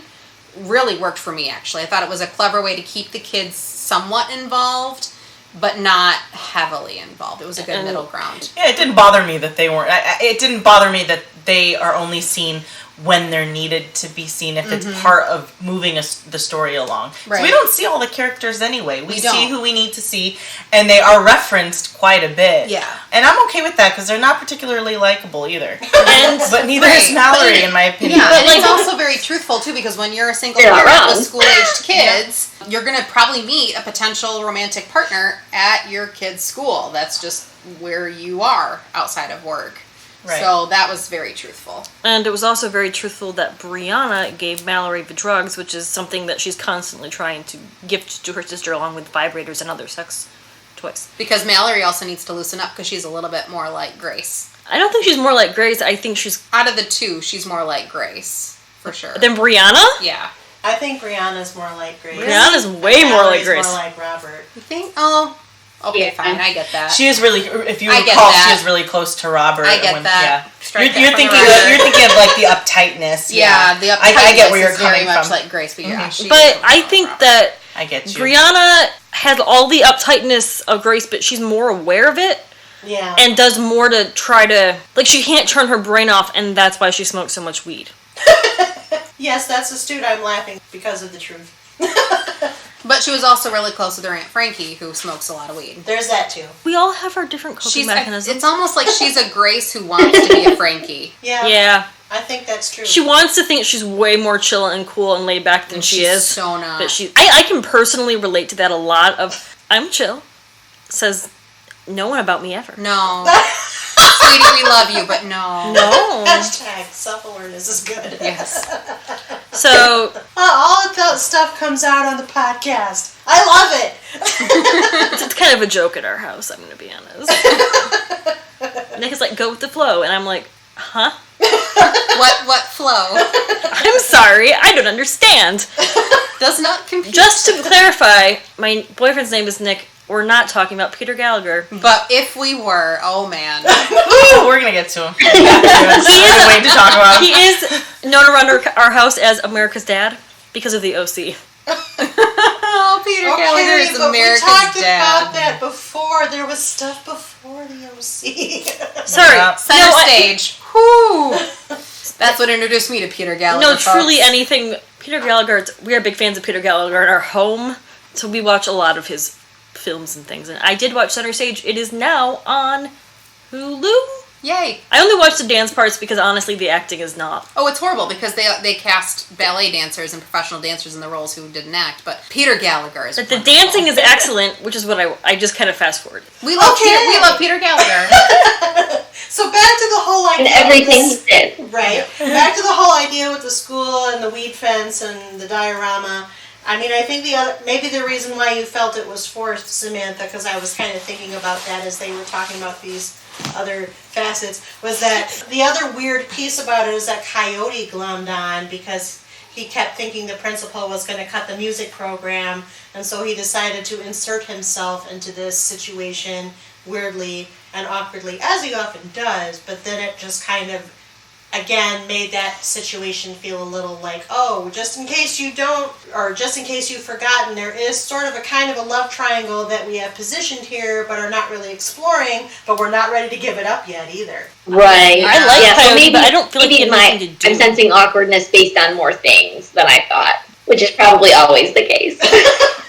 really worked for me, actually. I thought it was a clever way to keep the kids somewhat involved, but not heavily involved. It was a good middle ground. Yeah, it didn't bother me that they weren't. It didn't bother me that they are only seen when they're needed to be seen, if it's part of moving the story along. Right. So we don't see all the characters anyway. We see don't. who we need to see, and they are referenced quite a bit. Yeah. And I'm okay with that, because they're not particularly likable either. And But neither is Right. Mallory, in my opinion. Yeah, and it's also very truthful, too, because when you're a single You're not parent wrong. with school-aged kids, you're going to probably meet a potential romantic partner at your kid's school. That's just where you are outside of work. Right. So that was very truthful. And it was also very truthful that Brianna gave Mallory the drugs, which is something that she's constantly trying to gift to her sister, along with vibrators and other sex toys. Because Mallory also needs to loosen up because she's a little bit more like Grace. I don't think she's more like Grace. I think she's... Out of the two, she's more like Grace, for sure. Than Brianna? Yeah. I think Brianna's more like Grace. Brianna's way more like Mallory's Grace. more like Robert. You think? Oh, okay, Yeah. fine. I get that. She is really, if you I get recall, that. she is really close to Robert. I get that. Yeah. Strike that You're from thinking the record. you're thinking of the uptightness. Yeah, the I get where uptightness you're is very coming much from. like Grace, but yeah. she is But a I little think Robert. that I get you. Brianna has all the uptightness of Grace, but she's more aware of it Yeah. and does more to try to... she can't turn her brain off, and that's why she smokes so much weed. Yes, that's astute. I'm laughing because of the truth. But she was also really close with her Aunt Frankie, who smokes a lot of weed. There's that too. We all have our different coping mechanisms. It's almost like she's a Grace who wants to be a Frankie. Yeah. Yeah. I think that's true. She wants to think she's way more chill and cool and laid back than And she she's is. so not. But I can personally relate to that a lot of, I'm chill. Says no one about me ever. No. Sweetie, we love you, but no. No. Hashtag self-awareness is good. Yes. So, All of that stuff comes out on the podcast. I love it. it's kind of a joke at our house, I'm going to be honest. Nick is like, go with the flow. And I'm like, huh? What flow? I'm sorry, I don't understand. Does not compute. Just to clarify, my boyfriend's name is Nick. we're not talking about Peter Gallagher. But if we were, oh man. We're going to get to him. I've been waiting to talk about him. He is known around our house as America's Dad because of the OC. Oh, Peter Gallagher is but America's we talked dad. about that before. There was stuff before the OC. Sorry. Yeah. Center stage. Whew. That's what introduced me to Peter Gallagher. No, truly folks. anything. Peter Gallagher, we are big fans of Peter Gallagher in our home, so we watch a lot of his films and things. And I did watch Center Stage. It is now on Hulu. Yay. I only watched the dance parts because honestly the acting is not. Oh, it's horrible because they cast ballet dancers and professional dancers in the roles who didn't act. But Peter Gallagher is But the wonderful. dancing is excellent, which is what I just kind of fast forward. We love Peter Gallagher. So back to the whole And idea. everything he did. Right. Back to the whole idea with the school and the weed fence and the diorama. I mean, I think maybe the reason why you felt it was forced, Samantha, because I was kind of thinking about that as they were talking about these other facets, was that the other weird piece about it is that Coyote glommed on because he kept thinking the principal was going to cut the music program, and so he decided to insert himself into this situation weirdly and awkwardly, as he often does, but then it just kind of, again, made that situation feel a little like, oh, just in case you don't, or just in case you've forgotten, there is sort of a kind of a love triangle that we have positioned here, but are not really exploring, but we're not ready to give it up yet either. Right. I like so Coyote, but I don't feel like he maybe had anything to do. I'm sensing awkwardness based on more things than I thought, which is probably always the case.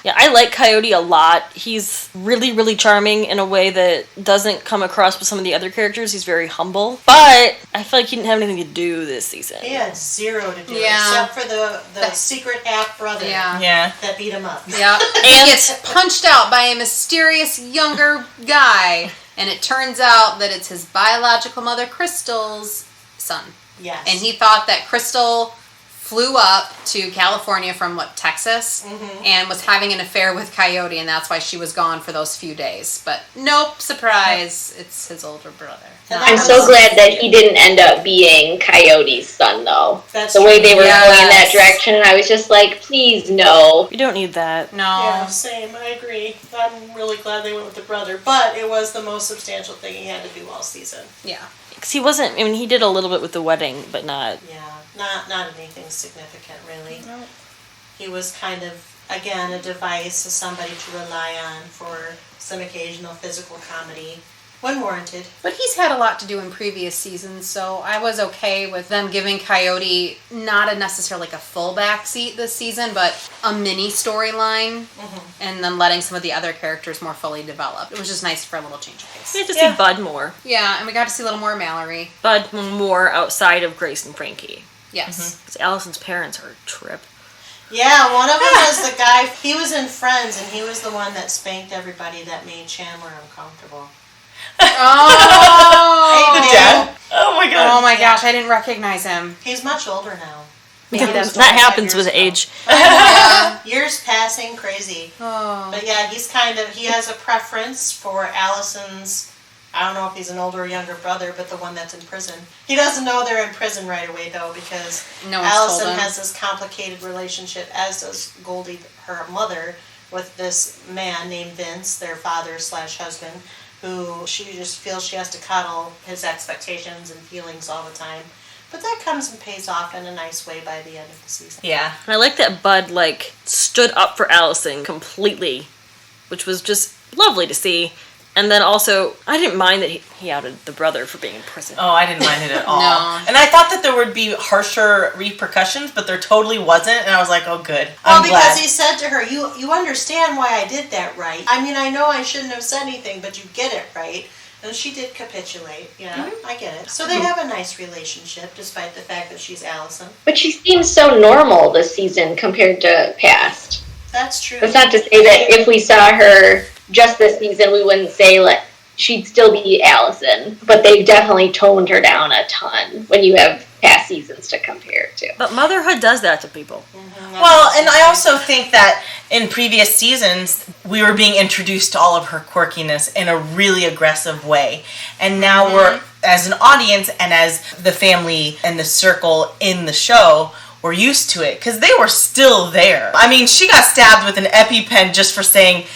Yeah, I like Coyote a lot. He's really, really charming in a way that doesn't come across with some of the other characters. He's very humble. But I feel like he didn't have anything to do this season. He had zero to do Yeah. except for the secret half brother Yeah. that beat him up. Yeah. He gets punched out by a mysterious younger guy, and it turns out that it's his biological mother, Crystal's son. Yes. And he thought that Crystal flew up to California from, Texas, and was having an affair with Coyote, and that's why she was gone for those few days. But nope, surprise, it's his older brother. I'm so glad that he didn't end up being Coyote's son, though. That's the way true. they were Yes. going in that direction, and I was just like, please, no. You don't need that. No. Yeah, same. I agree. I'm really glad they went with the brother, but it was the most substantial thing he had to do all season. Yeah. Because he wasn't, I mean, he did a little bit with the wedding, but not. Yeah, not anything significant, really. He was kind of, again, a device, somebody to rely on for some occasional physical comedy when warranted. But he's had a lot to do in previous seasons, so I was okay with them giving Coyote not necessarily a full back seat this season, but a mini storyline, and then letting some of the other characters more fully develop. It was just nice for a little change of pace. We had to see Bud more. Yeah, and we got to see a little more Mallory. Bud more outside of Grace and Frankie. Yes. Because Allison's parents are a trip. Yeah, one of them was the guy, he was in Friends, and he was the one that spanked everybody that made Chandler uncomfortable. Oh! Hey, Dad? Oh my god. Oh my gosh, I didn't recognize him. He's much older now. Maybe Yeah, that happens 25 with years age. Years passing, crazy. Oh. But yeah, he has a preference for Allison's, I don't know if he's an older or younger brother, but the one that's in prison. He doesn't know they're in prison right away, though, because No one's Allison told him. has this complicated relationship, as does Goldie, her mother, with this man named Vince, their father/husband, who she just feels she has to cuddle his expectations and feelings all the time. But that comes and pays off in a nice way by the end of the season. Yeah. And I like that Bud, stood up for Allison completely, which was just lovely to see. And then also, I didn't mind that he outed the brother for being in prison. Oh, I didn't mind it at all. No. And I thought that there would be harsher repercussions, but there totally wasn't. And I was like, oh, good. Well, I'm because glad. he said to her, you understand why I did that, right? I mean, I know I shouldn't have said anything, but you get it, right? And she did capitulate. Yeah, I get it. So they have a nice relationship, despite the fact that she's Allison. But she seems so normal this season compared to past. That's true. That's not to say that if we saw her just this season, we wouldn't say she'd still be Allison. But they've definitely toned her down a ton when you have past seasons to compare it to. But motherhood does that to people. Well, and I also think that in previous seasons, we were being introduced to all of her quirkiness in a really aggressive way. And now we're, as an audience and as the family and the circle in the show, were used to it because they were still there. I mean, she got stabbed with an EpiPen just for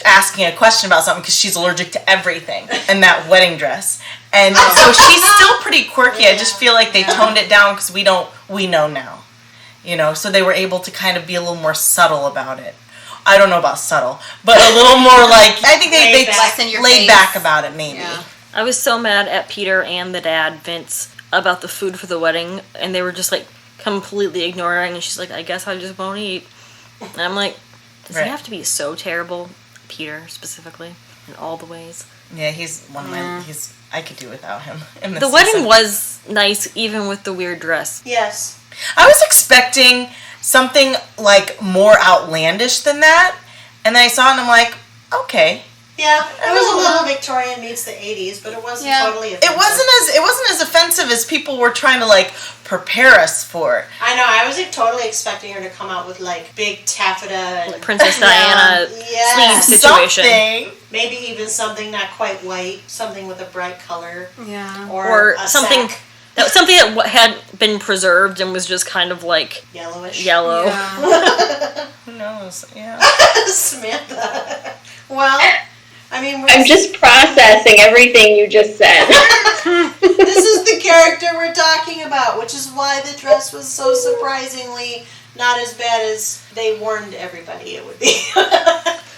asking a question about something because she's allergic to everything in that wedding dress. And so she's still pretty quirky. Yeah. I just feel like they toned it down because we know now. You know, so they were able to kind of be a little more subtle about it. I don't know about subtle, but a little more like, I think they laid back about it maybe. Yeah. I was so mad at Peter and the dad, Vince, about the food for the wedding, and they were just like completely ignoring, and she's like, I guess I just won't eat. And I'm like, does he have to be so terrible? Peter, specifically, in all the ways. Yeah, he's one of my, I could do without him in this The wedding season. was nice, even with the weird dress. Yes. I was expecting something like more outlandish than that, and then I saw it and I'm like, okay. Yeah, it was a little Victorian meets the 80s, but it wasn't totally offensive. It wasn't as offensive as people were trying to like prepare us for. I know, I was like, totally expecting her to come out with like big taffeta and Princess Diana yes. sleeve situation. Something. Maybe even something not quite white, something with a bright color. Yeah. Or a something sack. something that had been preserved and was just kind of like Yellowish. yellow. Yeah. Who knows? Yeah. Samantha. Well, I mean, I'm just processing everything you just said. this is the character we're talking about, which is why the dress was so surprisingly not as bad as they warned everybody it would be.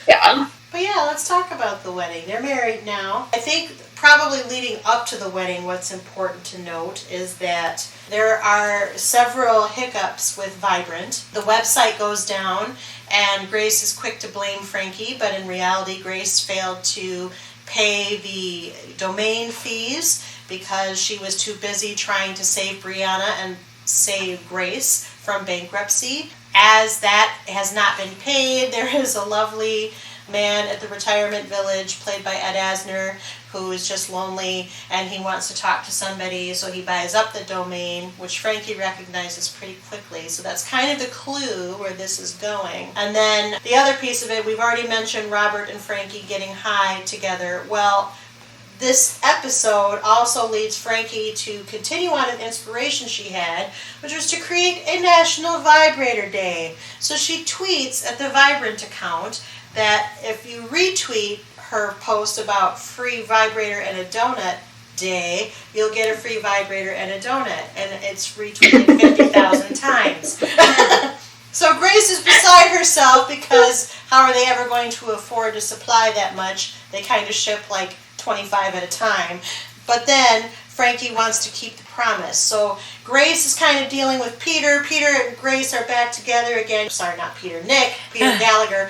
Yeah. But yeah, let's talk about the wedding. They're married now. I think probably leading up to the wedding, what's important to note is that there are several hiccups with Vibrant. The website goes down, and Grace is quick to blame Frankie, but in reality, Grace failed to pay the domain fees because she was too busy trying to save Brianna and save Grace from bankruptcy. As that has not been paid, there is a lovely man at the retirement village played by Ed Asner who is just lonely and he wants to talk to somebody, so he buys up the domain, which Frankie recognizes pretty quickly. So that's kind of the clue where this is going. And then the other piece of it, we've already mentioned Robert and Frankie getting high together. Well, this episode also leads Frankie to continue on an inspiration she had, which was to create a National Vibrator Day. So she tweets at the Vibrant account that if you retweet her post about free vibrator and a donut day, you'll get a free vibrator and a donut. And it's retweeted 50,000 times. So Grace is beside herself because how are they ever going to afford to supply that much? They kind of ship like 25 at a time. But then Frankie wants to keep the promise. So Grace is kind of dealing with Peter. Peter and Grace are back together again. Sorry, not Peter. Peter Gallagher.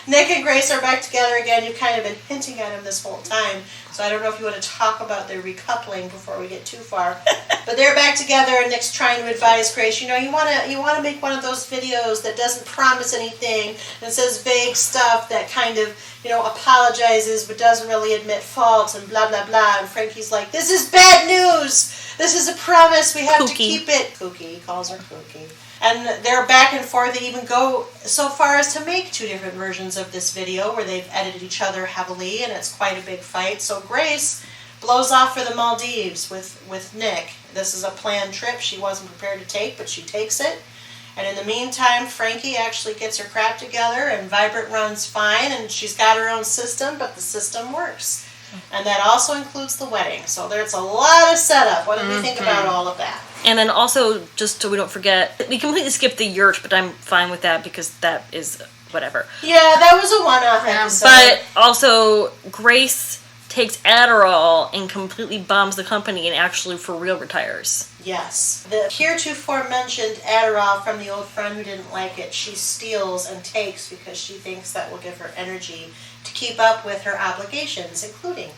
Nick and Grace are back together again. You've kind of been hinting at him this whole time. So I don't know if you want to talk about their recoupling before we get too far. But they're back together, and Nick's trying to advise Grace, you want to make one of those videos that doesn't promise anything and says vague stuff that kind of, apologizes but doesn't really admit faults and blah, blah, blah. And Frankie's like, this is bad news. This is a promise. We have to keep it. Kooky. He calls her Kooky. And they're back and forth. They even go so far as to make two different versions of this video where they've edited each other heavily, and it's quite a big fight. So Grace blows off for the Maldives with Nick. This is a planned trip she wasn't prepared to take, but she takes it. And in the meantime, Frankie actually gets her crap together, and Vibrant runs fine, and she's got her own system, but the system works. And that also includes the wedding. So there's a lot of setup. What do we think about all of that? And then also, just so we don't forget, we completely skipped the yurt, but I'm fine with that because that is whatever. Yeah, that was a one-off episode. But also, Grace takes Adderall and completely bombs the company and actually for real retires. Yes. The heretofore mentioned Adderall from the old friend who didn't like it, she steals and takes because she thinks that will give her energy to keep up with her obligations, including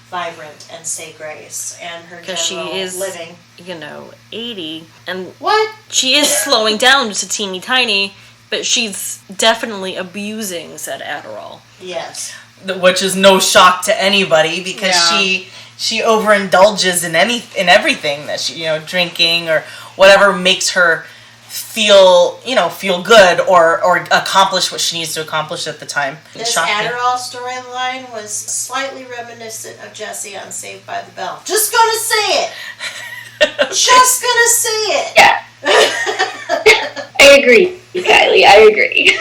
Vibrant and Say Grace and her general she is, living. 80. And what? She is slowing down just a teeny tiny, but she's definitely abusing said Adderall. Yes. Which is no shock to anybody because she overindulges in everything that she, drinking or whatever makes her feel good or accomplish what she needs to accomplish at the time. This Adderall storyline was slightly reminiscent of Jesse on Saved by the Bell. Just gonna say it. Just gonna say it. Yeah. I agree, Kylie. I agree.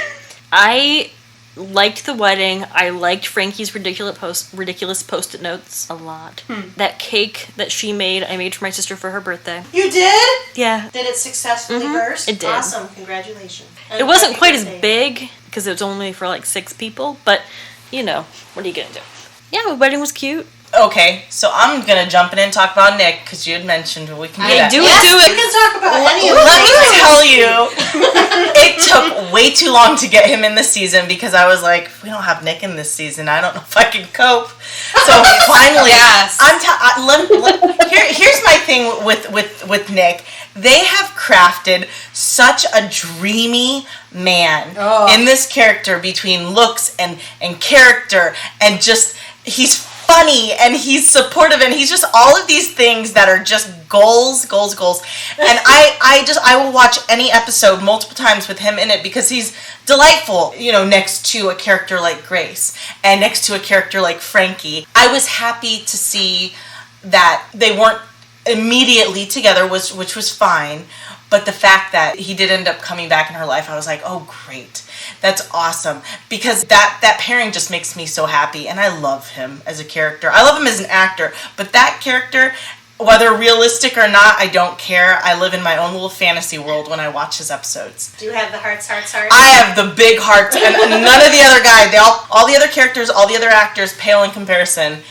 I liked the wedding. I liked Frankie's ridiculous post-it notes a lot. That cake that she made, I made for my sister for her birthday. You did? Yeah. Did it successfully burst? It did. Awesome. Congratulations. It wasn't quite as big because it was only for like 6 people, but you know, what are you gonna do? Yeah, the wedding was cute. Okay, so I'm gonna jump in and talk about Nick because you had mentioned we can do that. Do You it. can talk about any of Let the me tell you, it took way too long to get him in the season because I was like, if we don't have Nick in this season, I don't know if I can cope. So finally, Yes. here's my thing with Nick. They have crafted such a dreamy man in this character between looks and character and just he's funny and he's supportive and he's just all of these things that are just goals. And I will watch any episode multiple times with him in it because he's delightful, you know, next to a character like Grace and next to a character like Frankie. I was happy to see that they weren't immediately together, which was fine, but the fact that he did end up coming back in her life, I was like, oh great, that's awesome, because that pairing just makes me so happy, and I love him as a character. I love him as an actor, but that character, whether realistic or not, I don't care. I live in my own little fantasy world when I watch his episodes. Do you have the hearts? I have the big hearts, and none of the other guys, all the other characters, all the other actors pale in comparison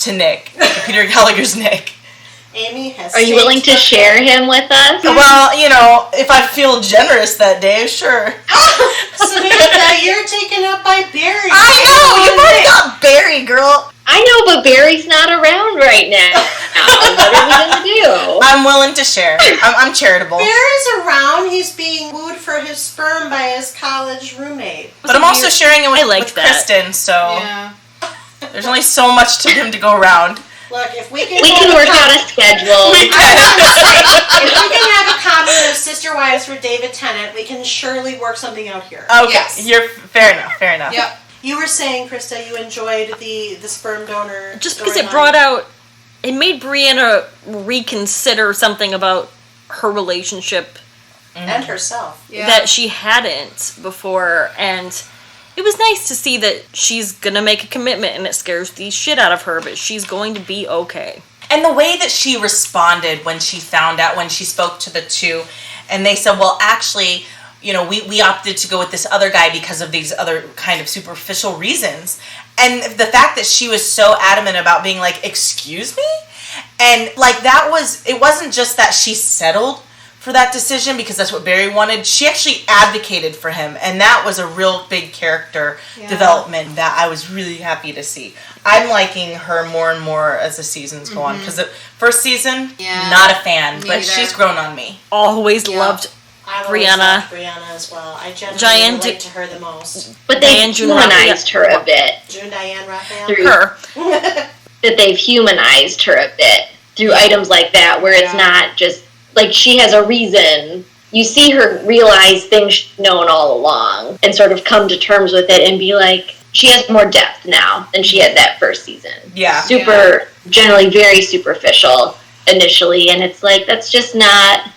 to Nick, to Peter Gallagher's Nick. Amy has. Are you willing to share him with us? Well, you know, if I feel generous that day, sure. Samantha, you're taken up by Barry. I know! You've already got Barry, girl. I know, but Barry's not around right now. What are we gonna do? I'm willing to share. I'm charitable. Barry's around. He's being wooed for his sperm by his college roommate. But I'm also sharing it with that. Kristen, so Yeah. there's only so much to him to go around. Look, if we can, We can work out a schedule. if we can have a comment of Sister Wives for David Tennant, we can surely work something out here. Okay, Yes. you're fair enough. Yep. You were saying, Krista, you enjoyed the sperm donor. Just because it brought out, it made Brianna reconsider something about her relationship and herself. Yeah. that she hadn't before, and it was nice to see that she's gonna make a commitment, and it scares the shit out of her, but she's going to be okay. And the way that she responded when she found out, when she spoke to the two, and they said, well, actually, you know, we opted to go with this other guy because of these other kind of superficial reasons. And the fact that she was so adamant about being like, excuse me? And like it wasn't just that she settled for that decision because that's what Barry wanted. She actually advocated for him, and that was a real big character development that I was really happy to see. I'm liking her more and more as the seasons go on, because the first season, not a fan, but she's grown on me. Always loved I Brianna. loved Brianna as well. I generally relate to her the most. But they've humanized her a bit. June Diane Raphael? Through Her. that they've humanized her a bit through items like that, where it's not just like she has a reason. You see her realize things she's known all along and sort of come to terms with it and be like, she has more depth now than she had that first season. Yeah. Generally very superficial initially, and it's like, that's just not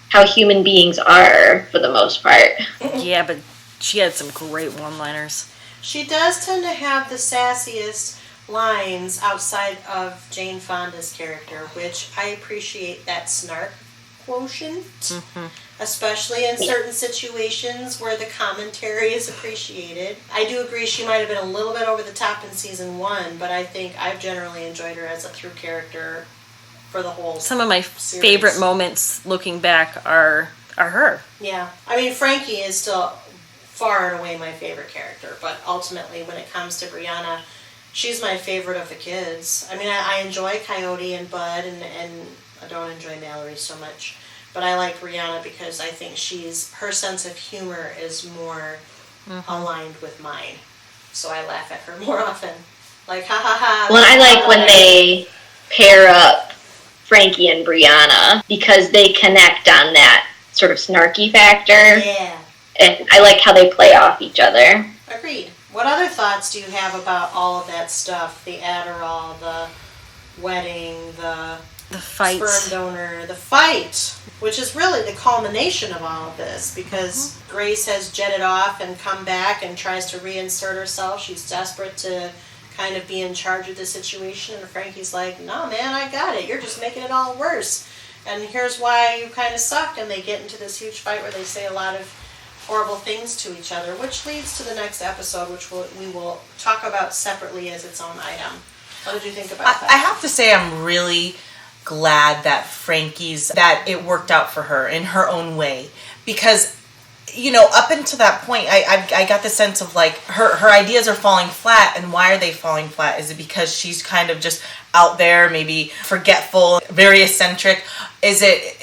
how human beings are for the most part. Yeah, but she had some great one-liners. She does tend to have the sassiest lines outside of Jane Fonda's character, which I appreciate that snark quotient, especially in certain situations where the commentary is appreciated. I do agree she might have been a little bit over the top in season 1, but I think I've generally enjoyed her as a through character for the whole Some of my series. favorite moments looking back are her. Yeah. I mean, Frankie is still far and away my favorite character, but ultimately when it comes to Brianna, she's my favorite of the kids. I mean, I enjoy Coyote and Bud, and I don't enjoy Mallory so much, but I like Brianna because I think her sense of humor is more aligned with mine, so I laugh at her more often. Like, ha ha ha. Well, I like when they pair up Frankie and Brianna because they connect on that sort of snarky factor. Yeah. And I like how they play off each other. Agreed. What other thoughts do you have about all of that stuff? The Adderall, the wedding, the The fight. sperm donor, the fight, which is really the culmination of all of this, because Grace has jetted off and come back and tries to reinsert herself. She's desperate to kind of be in charge of the situation, and Frankie's like, no man, I got it, you're just making it all worse, and here's why you kind of suck. And they get into this huge fight where they say a lot of horrible things to each other, which leads to the next episode, which we will talk about separately as its own item. What did you think about that? I have to say I'm really glad that that it worked out for her in her own way, because up until that point I got the sense of like her ideas are falling flat. And why are they falling flat? Is it because she's kind of just out there, maybe forgetful, very eccentric? Is it,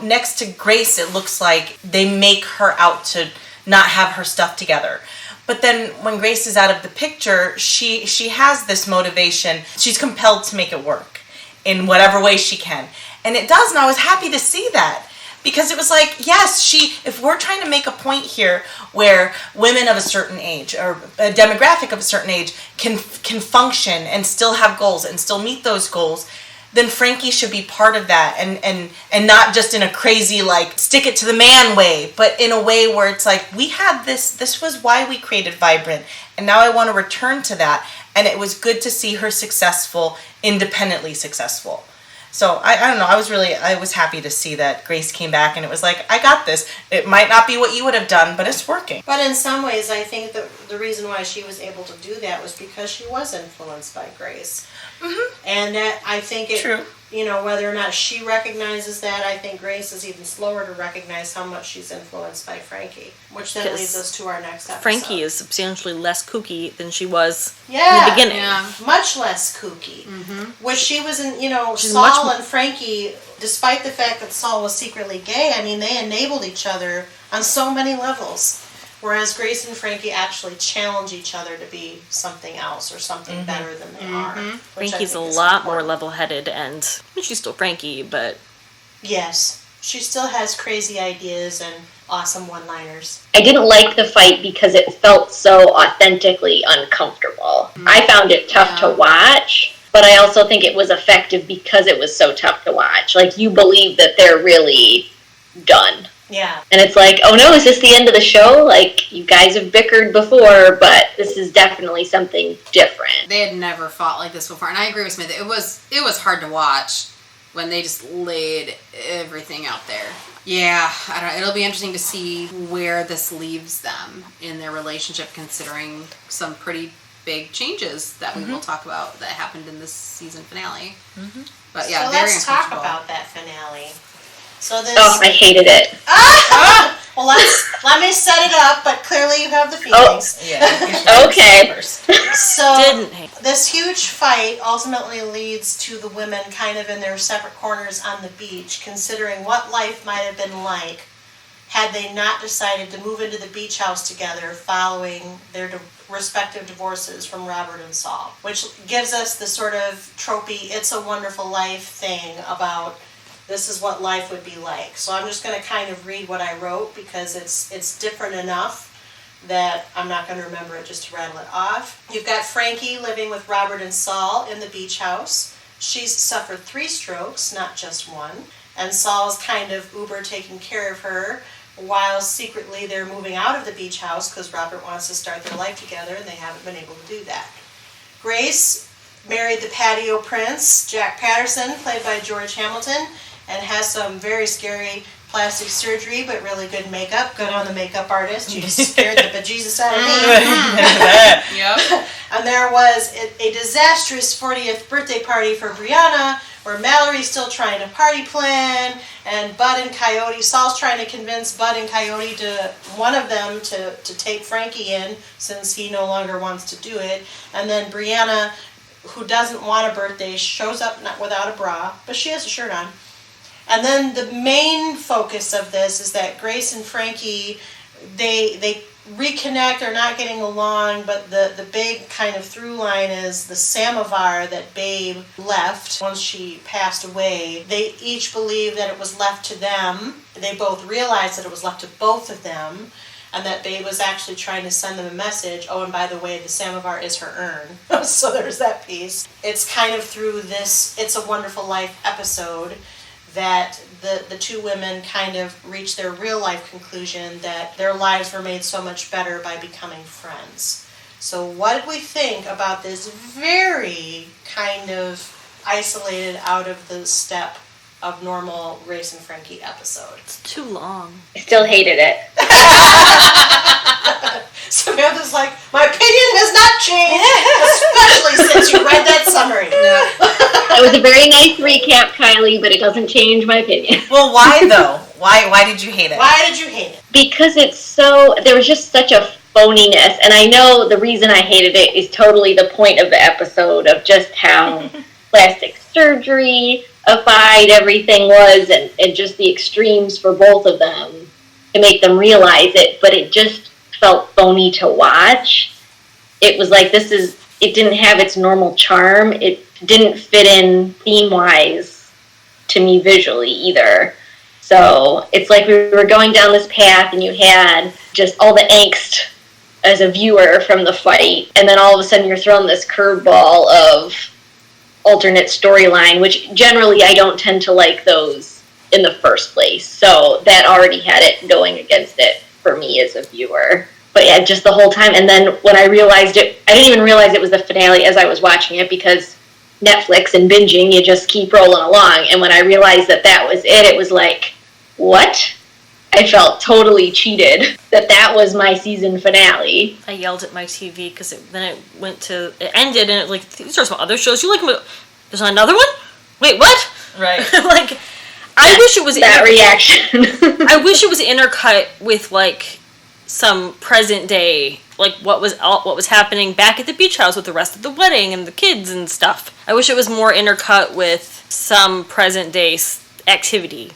next to Grace, it looks like they make her out to not have her stuff together. But then when Grace is out of the picture, she has this motivation. She's compelled to make it work in whatever way she can. And it does, and I was happy to see that. Because it was like, yes, if we're trying to make a point here where women of a certain age or a demographic of a certain age can function and still have goals and still meet those goals, then Frankie should be part of that, and not just in a crazy, like, stick it to the man way, but in a way where it's like, we had this was why we created Vibrant, and now I want to return to that. And it was good to see her successful, independently successful. So I don't know, I was happy to see that Grace came back and it was like, I got this. It might not be what you would have done, but it's working. But in some ways, I think that the reason why she was able to do that was because she was influenced by Grace. Mm-hmm. And that, I think True. Whether or not she recognizes that, I think Grace is even slower to recognize how much she's influenced by Frankie. Which then leads us to our next episode. Frankie is substantially less kooky than she was in Yeah. the beginning. Yeah. Much less kooky. Mm-hmm. Which she was in, She's Saul much more- and Frankie, despite the fact that Saul was secretly gay, I mean, they enabled each other on so many levels. Whereas Grace and Frankie actually challenge each other to be something else or something better than they are. which I Frankie's a think is lot more important. level-headed, and she's still Frankie, but Yes. She still has crazy ideas and awesome one-liners. I didn't like the fight because it felt so authentically uncomfortable. I found it tough to watch, but I also think it was effective because it was so tough to watch. Like, you believe that they're really done. Yeah. And it's like, oh no, is this the end of the show? Like, you guys have bickered before, but this is definitely something different. They had never fought like this before, and I agree with Smith. It was hard to watch when they just laid everything out there. Yeah, I don't know. It'll be interesting to see where this leaves them in their relationship, considering some pretty big changes that we will talk about that happened in this season finale. Mm-hmm. But yeah, So very let's talk uncomfortable. about that finale. So this. Oh, I hated it. Well, let me set it up, but clearly you have the feelings. Yeah. Okay. So didn't hate. this huge fight ultimately leads to the women kind of in their separate corners on the beach, considering what life might have been like had they not decided to move into the beach house together following their respective divorces from Robert and Saul, which gives us the sort of tropey "It's a Wonderful Life" thing about this is what life would be like. So I'm just going to kind of read what I wrote because it's different enough that I'm not going to remember it just to rattle it off. You've got Frankie living with Robert and Saul in the beach house. She's suffered 3 strokes, not just one. And Saul's kind of uber taking care of her while secretly they're moving out of the beach house because Robert wants to start their life together and they haven't been able to do that. Grace married the patio prince, Jack Patterson, played by George Hamilton, and has some very scary plastic surgery, but really good makeup. Good on the makeup artist. You just scared the bejesus out of me. Yep. And there was a disastrous 40th birthday party for Brianna, where Mallory's still trying to party plan, and Bud and Coyote, Saul's trying to convince Bud and Coyote one of them to take Frankie in, since he no longer wants to do it. And then Brianna, who doesn't want a birthday, shows up not without a bra, but she has a shirt on. And then the main focus of this is that Grace and Frankie, they reconnect, they're not getting along, but the big kind of through line is the samovar that Babe left once she passed away. They each believe that it was left to them. They both realize that it was left to both of them. and that Babe was actually trying to send them a message. Oh, and by the way, the samovar is her urn. So there's that piece. It's kind of through this It's a Wonderful Life episode that the two women kind of reach their real life conclusion that their lives were made so much better by becoming friends. So what did we think about this very kind of isolated out of the step of normal Grace and Frankie episode? It's too long. I still hated it. Samantha's like, my opinion has not changed, especially since you read that summary. It was a very nice recap, Kylie, but it doesn't change my opinion. Well, why though? Why did you hate it? Why did you hate it? Because there was just such a phoniness, and I know the reason I hated it is totally the point of the episode of just how plastic surgery-ified everything was, and just the extremes for both of them to make them realize it, but it just felt phony to watch. It was like, it didn't have its normal charm. It didn't fit in theme-wise to me visually either. So it's like we were going down this path and you had just all the angst as a viewer from the fight, and then all of a sudden you're thrown this curveball of alternate storyline, which generally I don't tend to like those in the first place. So that already had it going against it for me as a viewer. But yeah, just the whole time. And then when I realized it, I didn't even realize it was the finale as I was watching it, because Netflix and binging, you just keep rolling along. And when I realized that was it, it was like, what? I felt totally cheated that was my season finale. I yelled at my TV because then it ended, and it like, these are some other shows you like. There's another one? Wait, what? Right. Like, I wish it was that reaction. I wish it was intercut with like some present day, like what was happening back at the beach house with the rest of the wedding and the kids and stuff. I wish it was more intercut with some present day activity,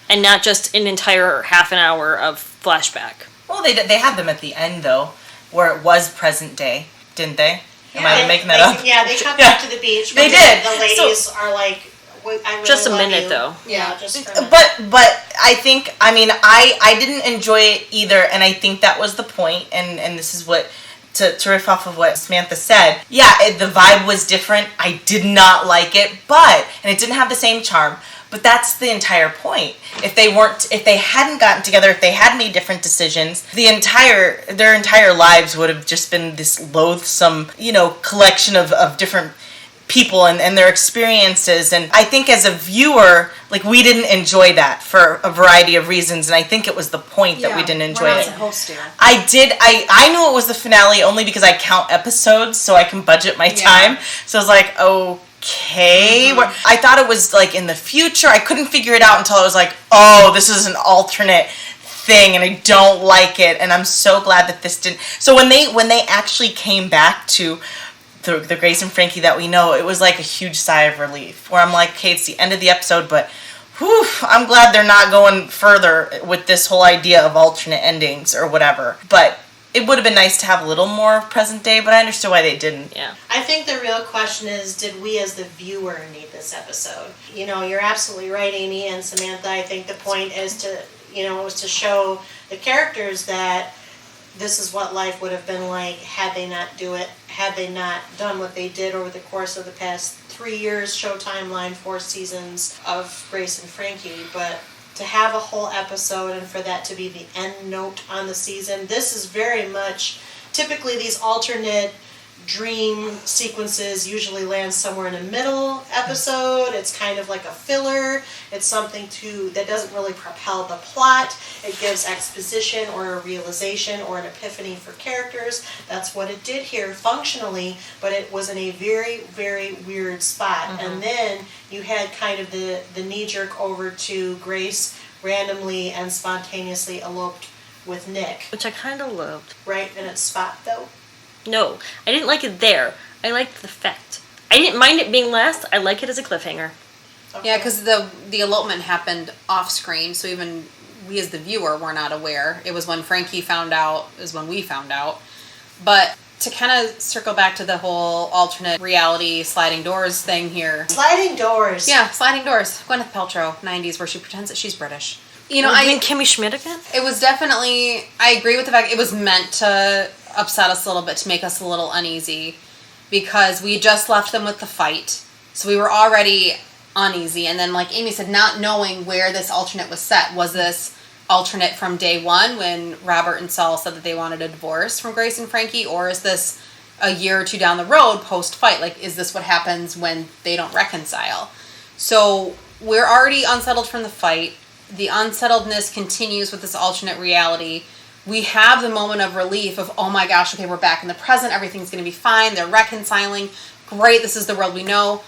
and not just an entire half an hour of flashback. Well, they had them at the end though, where it was present day, didn't they? Am I making that up? Yeah, they come back to the beach. They did. The ladies are like, I really just a love minute you. though. Yeah, just for a minute. But I think, I didn't enjoy it either, and I think that was the point, and this is what, to riff off of what Samantha said, yeah, the vibe was different. I did not like it, and it didn't have the same charm. But that's the entire point. If they hadn't gotten together, if they had made different decisions, their entire lives would have just been this loathsome, collection of different people and their experiences. And I think as a viewer, like, we didn't enjoy that for a variety of reasons, and I think it was the point that we didn't enjoy it. I did. I knew it was the finale only because I count episodes, so I can budget my time. So I was like, okay. I thought it was like in the future. I couldn't figure it out until I was like, oh, this is an alternate thing, and I don't like it. And I'm so glad that this didn't. So when they actually came back to the Grace and Frankie that we know, it was like a huge sigh of relief, where I'm like, okay, it's the end of the episode, but whew, I'm glad they're not going further with this whole idea of alternate endings or whatever. But it would have been nice to have a little more present day, but I understood why they didn't. Yeah. I think the real question is, did we as the viewer need this episode? You're absolutely right, Amy and Samantha. I think the point is to show the characters that this is what life would have been like had they not done what they did over the course of the past 3 years, show timeline, 4 seasons of Grace and Frankie. But to have a whole episode and for that to be the end note on the season, this is very much, typically these alternate dream sequences usually land somewhere in a middle episode. It's kind of like a filler. It's something that doesn't really propel the plot. It gives exposition or a realization or an epiphany for characters. That's what it did here functionally, but it was in a very, very weird spot. Mm-hmm. And then you had kind of the knee-jerk over to Grace randomly and spontaneously eloped with Nick. Which I kind of loved. Right in its spot, though? No, I didn't like it there. I liked the fact. I didn't mind it being last. I like it as a cliffhanger. Okay. Yeah, because the elopement happened off screen, so even we as the viewer were not aware. It was when Frankie found out, is when we found out. But to kind of circle back to the whole alternate reality sliding doors thing here. Sliding doors. Yeah, sliding doors. Gwyneth Paltrow, 90s, where she pretends that she's British. You know, I mean, Kimmy Schmidt again? It was definitely, I agree with the fact it was meant to upset us a little bit, to make us a little uneasy, because we just left them with the fight. So we were already uneasy. And then, like Amy said, not knowing where this alternate was set. Was this alternate from day one when Robert and Saul said that they wanted a divorce from Grace and Frankie? Or is this a year or two down the road post-fight? Like, is this what happens when they don't reconcile? So we're already unsettled from the fight. The unsettledness continues with this alternate reality. We have the moment of relief of, oh my gosh, okay, we're back in the present. Everything's going to be fine. They're reconciling. Great, this is the world we know.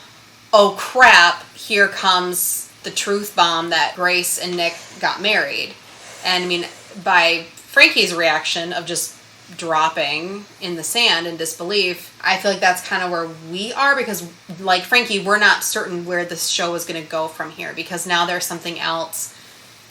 Oh crap, here comes the truth bomb that Grace and Nick got married. And I mean, by Frankie's reaction of just dropping in the sand in disbelief, I feel like that's kind of where we are, because like Frankie, we're not certain where this show is going to go from here, because now there's something else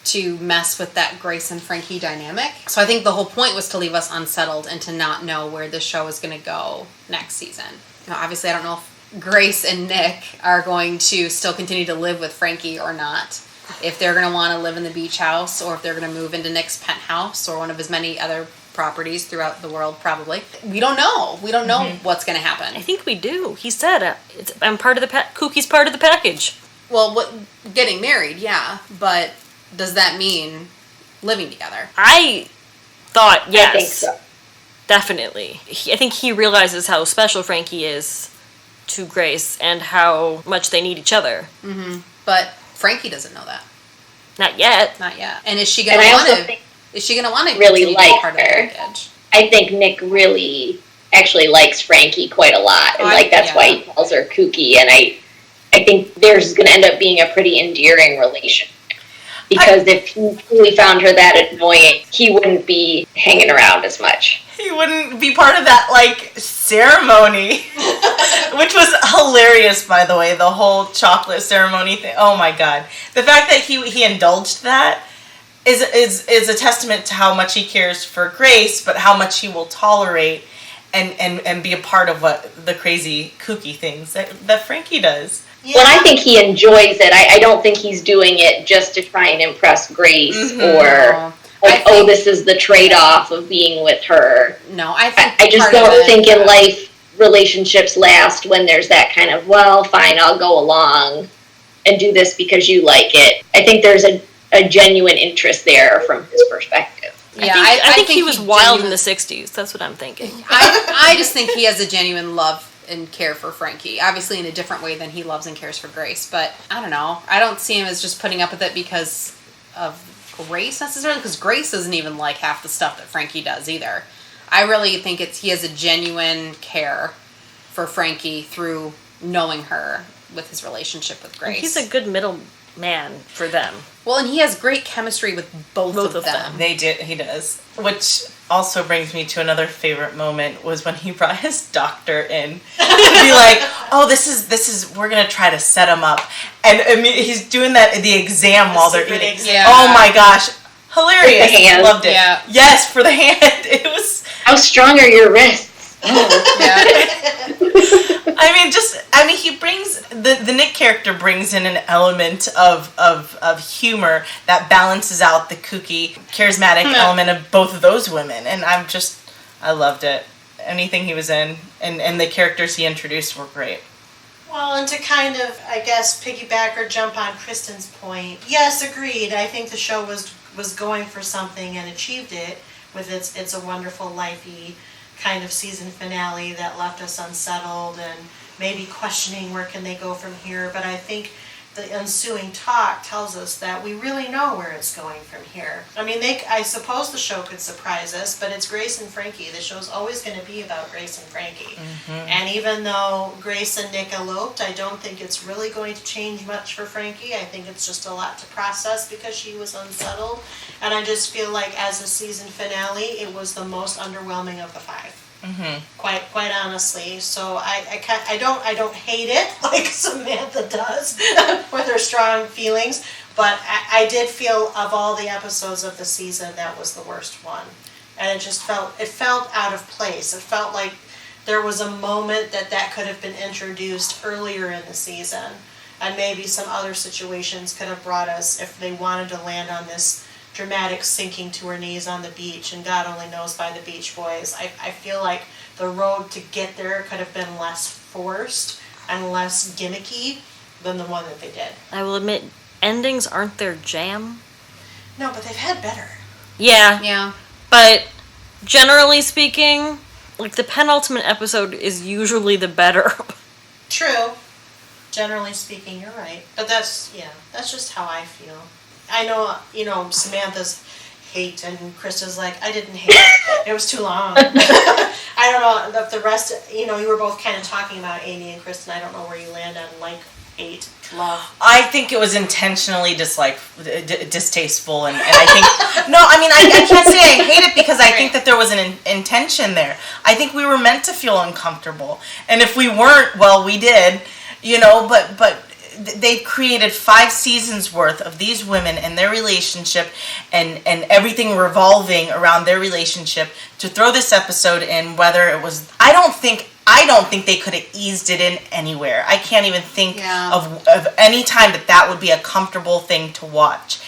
to mess with that Grace and Frankie dynamic. So I think the whole point was to leave us unsettled and to not know where the show is going to go next season. You know, obviously I don't know if Grace and Nick are going to still continue to live with Frankie or not. If they're going to want to live in the beach house, or if they're going to move into Nick's penthouse or one of his many other properties throughout the world, probably. We don't know. We don't know what's going to happen. I think we do. He said, I'm part of the Kookie's part of the package. Well, getting married, yeah, but does that mean living together? I thought, yes. I think so. Definitely. I think he realizes how special Frankie is to Grace and how much they need each other. Mm-hmm. But Frankie doesn't know that. Not yet. Not yet. And is she going to want to? Is she going to want to really like part of the her? package? I think Nick really actually likes Frankie quite a lot, and that's why he calls her Kookie. And I think there's going to end up being a pretty endearing relationship. Because if he truly found her that annoying, he wouldn't be hanging around as much. He wouldn't be part of that, like, ceremony. Which was hilarious, by the way, the whole chocolate ceremony thing. Oh my god. The fact that he indulged that is a testament to how much he cares for Grace, but how much he will tolerate and be a part of what the crazy kooky things that Frankie does. Yeah. Well, I think he enjoys it. I don't think he's doing it just to try and impress Grace or this is the trade-off of being with her. No, I just don't think in life relationships last when there's that kind of, well, fine, I'll go along and do this because you like it. I think there's a genuine interest there from his perspective. Yeah, I think he was wild in the 60s. That's what I'm thinking. I just think he has a genuine love and care for Frankie, obviously in a different way than he loves and cares for Grace, but I don't know. I don't see him as just putting up with it because of Grace necessarily, because Grace doesn't even like half the stuff that Frankie does either. I really think he has a genuine care for Frankie through knowing her with his relationship with Grace. He's a good middle man for them. Well, and he has great chemistry with both of them. He does. Which also brings me to another favorite moment was when he brought his doctor in to be like, oh, this is we're gonna try to set him up, and I mean, he's doing the exam while they're eating. Yeah. Oh my gosh, hilarious! With the hand. Loved it. Yeah. Yes, for the hand. It was. How strong are your wrists? He brings the Nick character brings in an element of humor that balances out the kooky, charismatic element of both of those women, and I loved it. Anything he was in, and the characters he introduced were great. Well, and to kind of, I guess, piggyback or jump on Kristen's point, yes, agreed. I think the show was going for something and achieved it with It's a Wonderful Life-y kind of season finale that left us unsettled and maybe questioning where can they go from here. But I think the ensuing talk tells us that we really know where it's going from here. I mean, I suppose the show could surprise us, but it's Grace and Frankie. The show's always going to be about Grace and Frankie. Mm-hmm. And even though Grace and Nick eloped, I don't think it's really going to change much for Frankie. I think it's just a lot to process because she was unsettled. And I just feel like as a season finale, it was the most underwhelming of the 5. Mm-hmm. Quite honestly, so I don't hate it like Samantha does with her strong feelings, but I did feel of all the episodes of the season that was the worst one, and it felt out of place. It felt like there was a moment that could have been introduced earlier in the season, and maybe some other situations could have brought us if they wanted to land on this dramatic sinking to her knees on the beach, and God only knows by the Beach Boys. I feel like the road to get there could have been less forced and less gimmicky than the one that they did. I will admit, endings aren't their jam. No, but they've had better. Yeah. Yeah. But generally speaking, like the penultimate episode is usually the better. True. Generally speaking, you're right. But that's just how I feel. I know, Samantha's hate, and Krista's like, I didn't hate it. It was too long. I don't know if the rest, you were both kind of talking about Amy and Krista, and I don't know where you land on hate, love. I think it was intentionally distasteful, and I think no, I mean I can't say I hate it because I think that there was an intention there. I think we were meant to feel uncomfortable, and if we weren't, well, we did, but they created 5 seasons worth of these women and their relationship and everything revolving around their relationship to throw this episode in, whether it was, I don't think they could have eased it in anywhere. I can't even think of any time that would be a comfortable thing to watch.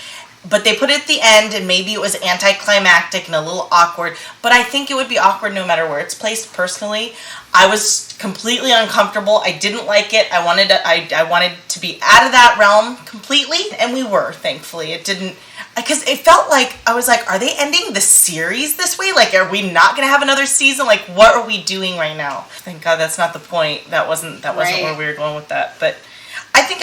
But they put it at the end, and maybe it was anticlimactic and a little awkward, but I think it would be awkward no matter where it's placed. Personally, I was completely uncomfortable. I didn't like it. I wanted to be out of that realm completely, and we were, thankfully. It didn't, because it felt like, I was like, are they ending the series this way? Like, are we not going to have another season? Like, what are we doing right now? Thank God that's not the point. That wasn't where we were going with that. But I think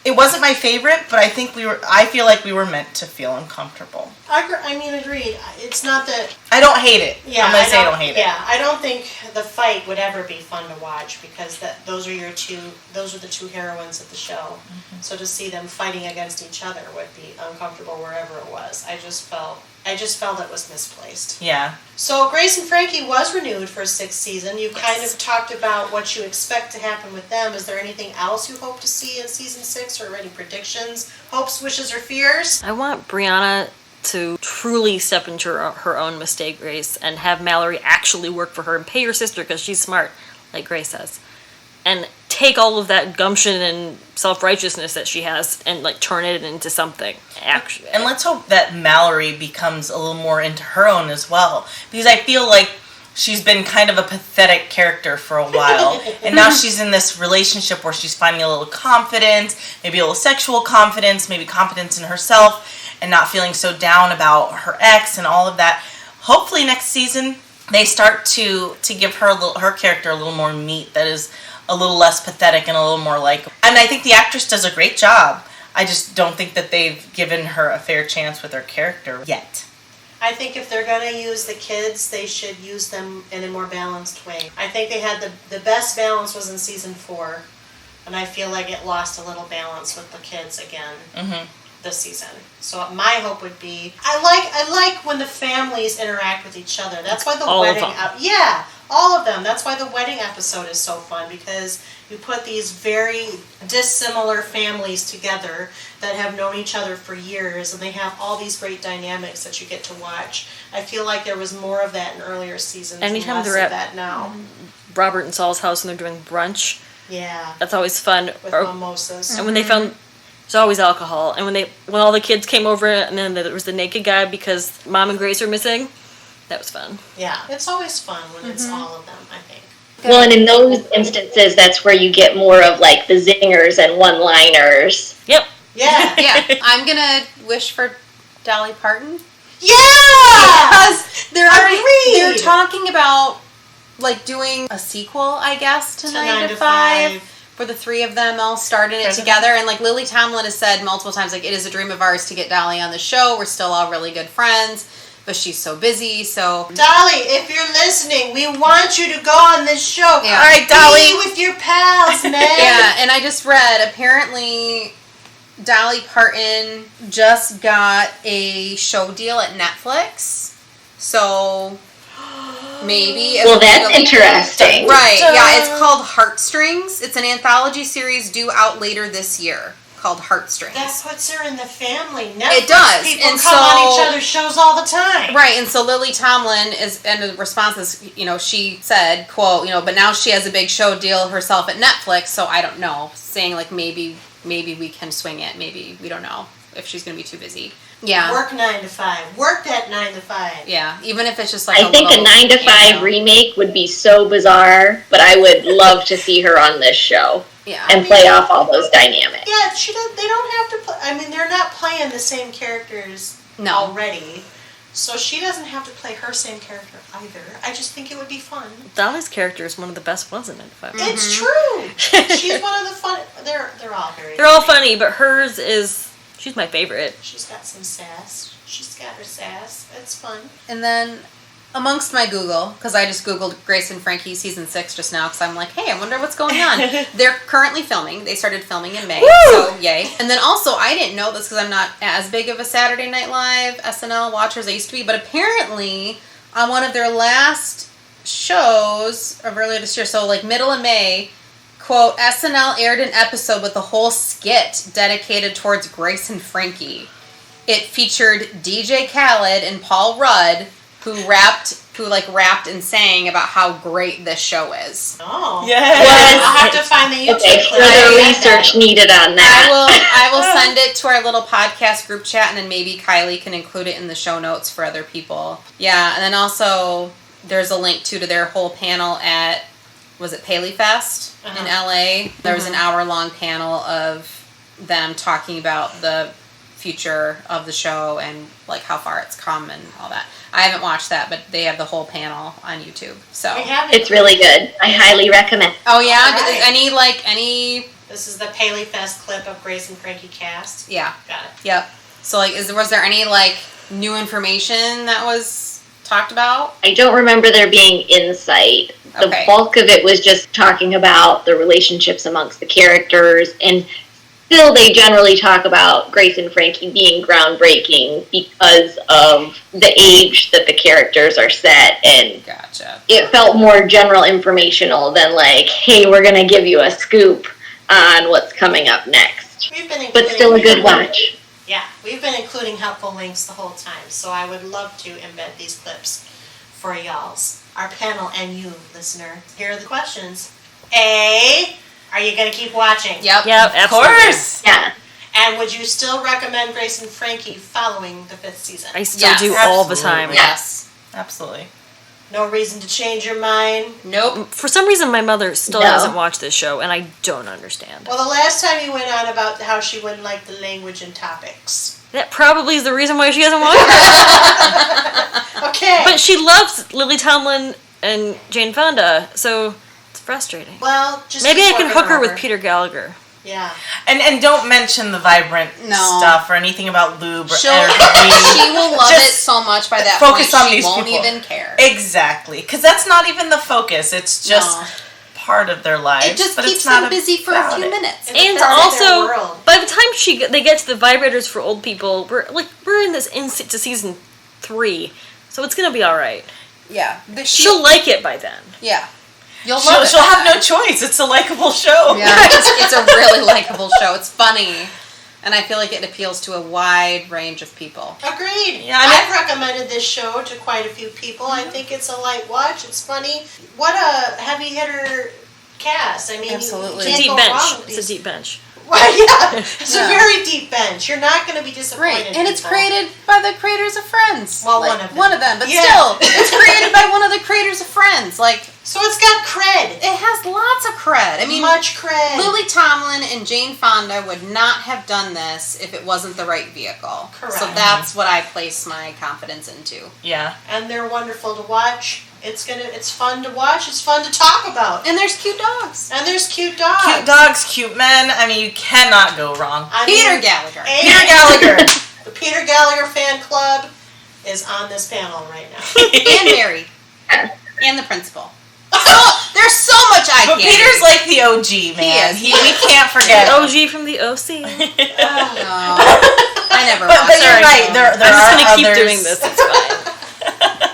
it wasn't my favorite, but I feel like we were meant to feel uncomfortable. Agreed. It's not that... I don't hate it. Yeah, I'm going to say I don't hate it. Yeah, I don't think the fight would ever be fun to watch because those are the two heroines of the show. Mm-hmm. So to see them fighting against each other would be uncomfortable wherever it was. I just felt it was misplaced. Yeah. So Grace and Frankie was renewed for a 6th season. You've kind of talked about what you expect to happen with them. Is there anything else you hope to see in season 6, or any predictions, hopes, wishes, or fears? I want Brianna to truly step into her own mistake, Grace, and have Mallory actually work for her and pay her sister because she's smart, like Grace says. And take all of that gumption and self-righteousness that she has and turn it into something. Actually. And let's hope that Mallory becomes a little more into her own as well. Because I feel like she's been kind of a pathetic character for a while. And now she's in this relationship where she's finding a little confidence, maybe a little sexual confidence, maybe confidence in herself, and not feeling so down about her ex and all of that. Hopefully next season they start to give her character a little more meat that is a little less pathetic and a little more like. And I think the actress does a great job. I just don't think that they've given her a fair chance with her character yet. I think if they're going to use the kids, they should use them in a more balanced way. I think they had the best balance was in season 4, and I feel like it lost a little balance with the kids again. Mm-hmm. This season. So my hope would be, I like when the families interact with each other. That's why the wedding, all of them. That's why the wedding episode is so fun, because you put these very dissimilar families together that have known each other for years, and they have all these great dynamics that you get to watch. I feel like there was more of that in earlier seasons. Anytime and less they're of at that now. Robert and Saul's house and they're doing brunch. Yeah. That's always fun. With mimosas. And when they found, there's always alcohol. And when all the kids came over and then there was the naked guy because Mom and Grace are missing, that was fun. Yeah, it's always fun when it's all of them, I think. Well, and in those instances, that's where you get more of the zingers and one-liners. Yep. Yeah. Yeah. I'm going to wish for Dolly Parton. Yeah! Because they're talking about doing a sequel, I guess, to 9 to 5. For the 3 of them all starting it together. And Lily Tomlin has said multiple times, it is a dream of ours to get Dolly on the show. We're still all really good friends, but she's so busy, so... Dolly, if you're listening, we want you to go on this show. Yeah. All right, Dolly. Be with your pals, man. Yeah, and I just read, apparently, Dolly Parton just got a show deal at Netflix. So... Maybe. Well, that's interesting. Right, yeah, it's called Heartstrings. It's an anthology series due out later this year. called Heartstrings. That puts her in the family. It does. People And come so- on each other's shows all the time. Right, and so Lily Tomlin is, and the response is, she said, quote, but now she has a big show deal herself at Netflix, so I don't know. Saying, like, maybe we can swing it. Maybe, we don't know if she's going to be too busy. Yeah. Work 9 to 5. Work that 9 to 5. Yeah, even if it's just like I think a 9 to 5 remake would be so bizarre, but I would love to see her on this show. Yeah. And play off all those dynamics. Yeah, they don't have to play. I mean, they're not playing the same characters already. So she doesn't have to play her same character either. I just think it would be fun. Dolly's character is one of the best ones in 9 to 5. It's true. She's one of the fun. They're all very. They're all funny, but hers is, she's my favorite. She's got some sass. She's got her sass. It's fun. And then, amongst my Google, because I just Googled Grace and Frankie season 6 just now, because I'm like, hey, I wonder what's going on. They're currently filming. They started filming in May, so yay. And then also, I didn't know this because I'm not as big of a Saturday Night Live SNL watcher as I used to be, but apparently, on one of their last shows of earlier this year, so like middle of May, quote, SNL aired an episode with a whole skit dedicated towards Grace and Frankie. It featured DJ Khaled and Paul Rudd, who rapped and sang about how great this show is. Oh. Yes. I'll have to find the YouTube Okay, clip. further research needed on that. I will send it to our little podcast group chat, and then maybe Kylie can include it in the show notes for other people. Yeah, and then also there's a link to their whole panel at, was it Paley Fest in LA? There was an hour-long panel of them talking about the future of the show and like how far it's come and all that. I haven't watched that, but they have the whole panel on YouTube. So it's really good. I highly recommend. Oh yeah, Right. any. This is the Paley Fest clip of Grace and Frankie cast. Yeah. Got it. Yep. So like, was there any like new information that was talked about? I don't remember there being insight. The bulk of it was just talking about the relationships amongst the characters, and still they generally talk about Grace and Frankie being groundbreaking because of the age that the characters are set, and gotcha. It felt more general informational than like, hey, we're going to give you a scoop on what's coming up next. But still a good watch. Yeah, we've been including helpful links the whole time, so I would love to embed these clips for y'alls, our panel and you, listener. Here are the questions. A, are you going to keep watching? Yep, of course. Yeah. And would you still recommend Grace and Frankie following the 5th season? I still do all the time. Yes. Absolutely. No reason to change your mind? Nope. For some reason, my mother still doesn't watch this show, and I don't understand. Well, the last time you went on about how she wouldn't like the language and topics. That probably is the reason why she hasn't watched it. Okay. But she loves Lily Tomlin and Jane Fonda, so it's frustrating. Well, just maybe I keep can working hook her over. with Peter Gallagher. Yeah. And don't mention the vibrant stuff or anything about lube or She energy. will love it Just so much by that focus point on she these won't people. even care. Exactly. Because that's not even the focus. It's just part of their lives. It just but keeps it's not them busy for a about few it. minutes. It's And part of their also, world. by the time they get to the vibrators for old people, we're in this to season 3, so it's gonna be all right. Yeah. She'll like it by then. Yeah. You'll love it. She'll have no choice. It's a likable show. Yeah, it's a really likable show. It's funny. And I feel like it appeals to a wide range of people. Agreed. Yeah, I mean- I've recommended this show to quite a few people. I think it's a light watch. It's funny. What a heavy hitter cast. I mean, Absolutely. You It's a can't deep go bench. wrong with It's these. a deep bench. Right, yeah. It's Yeah. a very deep bench. You're not going to be disappointed. Right. And it's people. created by the creators of Friends. Well, Like, one of them. but Yeah. still, it's created by one of the creators of Friends. Like, So it's got cred. it has lots of cred. I mean, Much cred. Lily Tomlin and Jane Fonda would not have done this if it wasn't the right vehicle. Correct. So that's what I place my confidence into. Yeah. And they're wonderful to watch. It's fun to watch. It's fun to talk about. And there's cute dogs. And there's cute dogs. Cute dogs, cute men. I mean, you cannot go wrong. I Peter mean, Gallagher. Peter Gallagher. The Peter Gallagher fan club is on this panel right now. And Mary. And the principal. There's so much I But can't Peter's like the OG, man. is. We can't forget. OG from the OC. No. I never But watched you're it. right. There I'm just are gonna keep others. doing this. It's fine.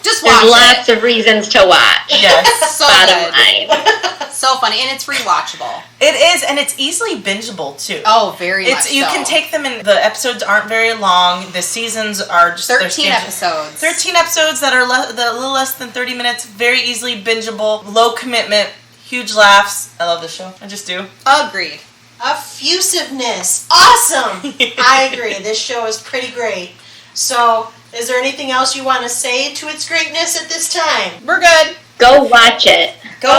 Just There's watch lots of reasons to watch. Yes. So Bottom good. line. so funny, and it's rewatchable. It is, and it's easily bingeable too. Oh, very much You so. can take them in. The episodes aren't very long. The seasons are just 13 episodes. 13 episodes that are a little less than 30 minutes. Very easily bingeable. Low commitment. Huge laughs. I love this show. I just do. Agreed. Effusiveness. Awesome. I agree. This show is pretty great. So, is there anything else you want to say to its greatness at this time? We're good. Go watch it. Go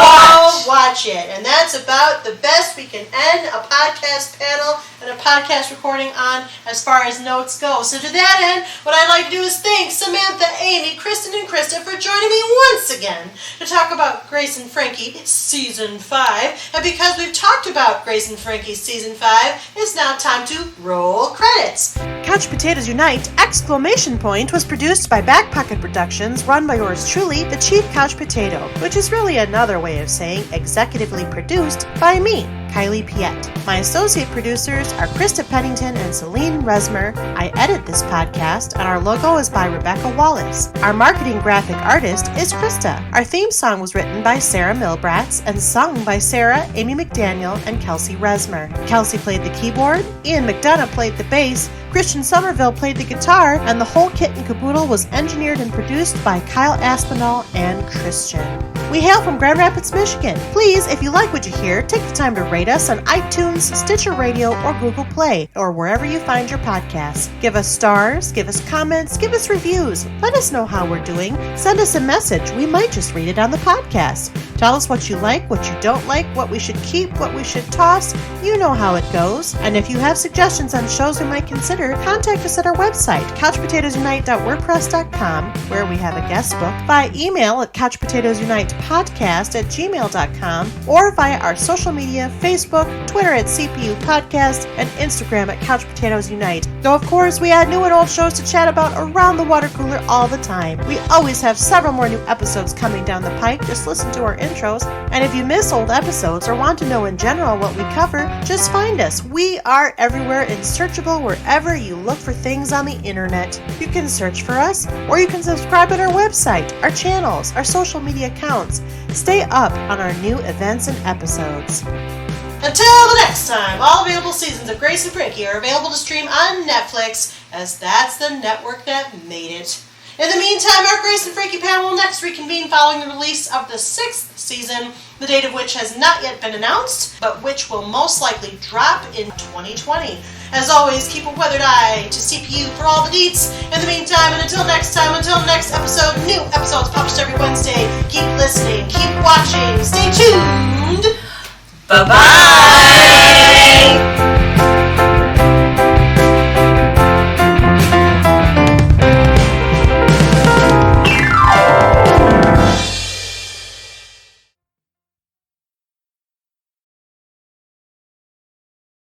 watch it. And that's about the best we can end a podcast panel and a podcast recording on as far as notes go. So to that end, what I'd like to do is thank Samantha, Amy, Kristen, and Krista for joining me once again to talk about Grace and Frankie Season 5. And because we've talked about Grace and Frankie Season 5, it's now time to roll credits. Couch Potatoes Unite! Was produced by Back Pocket Productions, run by yours truly, the Chief Couch Potato, which is really another way of saying executively produced by me, Kylie Piette. My associate producers are Krista Pennington and Selene Rezmer. I edit this podcast, and our logo is by Rebecca Wallace. Our marketing graphic artist is Krista. Our theme song was written by Sarah Milbratz and sung by Sarah, Amy McDaniel, and Kelsey Rezmer. Kelsey played the keyboard, Ian McDonough played the bass, Christian Somerville played the guitar, and the whole kit and caboodle was engineered and produced by Kyle Aspinall and Christian. We hail from Grand Rapids, Michigan. Please, if you like what you hear, take the time to rate us on iTunes, Stitcher Radio, or Google Play, or wherever you find your podcasts. Give us stars, give us comments, give us reviews. Let us know how we're doing. Send us a message. We might just read it on the podcast. Tell us what you like, what you don't like, what we should keep, what we should toss. You know how it goes. And if you have suggestions on shows we might consider, contact us at our website, couchpotatoesunite.wordpress.com, where we have a guest book, by email at couchpotatoesunitepodcast@gmail.com, or via our social media, Facebook, Twitter at CPU Podcast, and Instagram at Couch Potatoes Unite. Though, of course, we add new and old shows to chat about around the water cooler all the time. We always have several more new episodes coming down the pike. Just listen to our intros, and if you miss old episodes or want to know in general what we cover, just find us. We are everywhere and searchable wherever you look for things on the internet. You can search for us, or you can subscribe at our website, our channels, our social media accounts. Stay up on our new events and episodes. Until the next time, all available seasons of Grace and Frankie are available to stream on Netflix, as that's the network that made it. In the meantime, our Grace and Frankie panel will next reconvene following the release of the 6th season, the date of which has not yet been announced, but which will most likely drop in 2020. As always, keep a weathered eye to CPU for all the deets. In the meantime, and until next time, until next episode, new episodes published every Wednesday. Keep listening, keep watching, stay tuned. Bye-bye.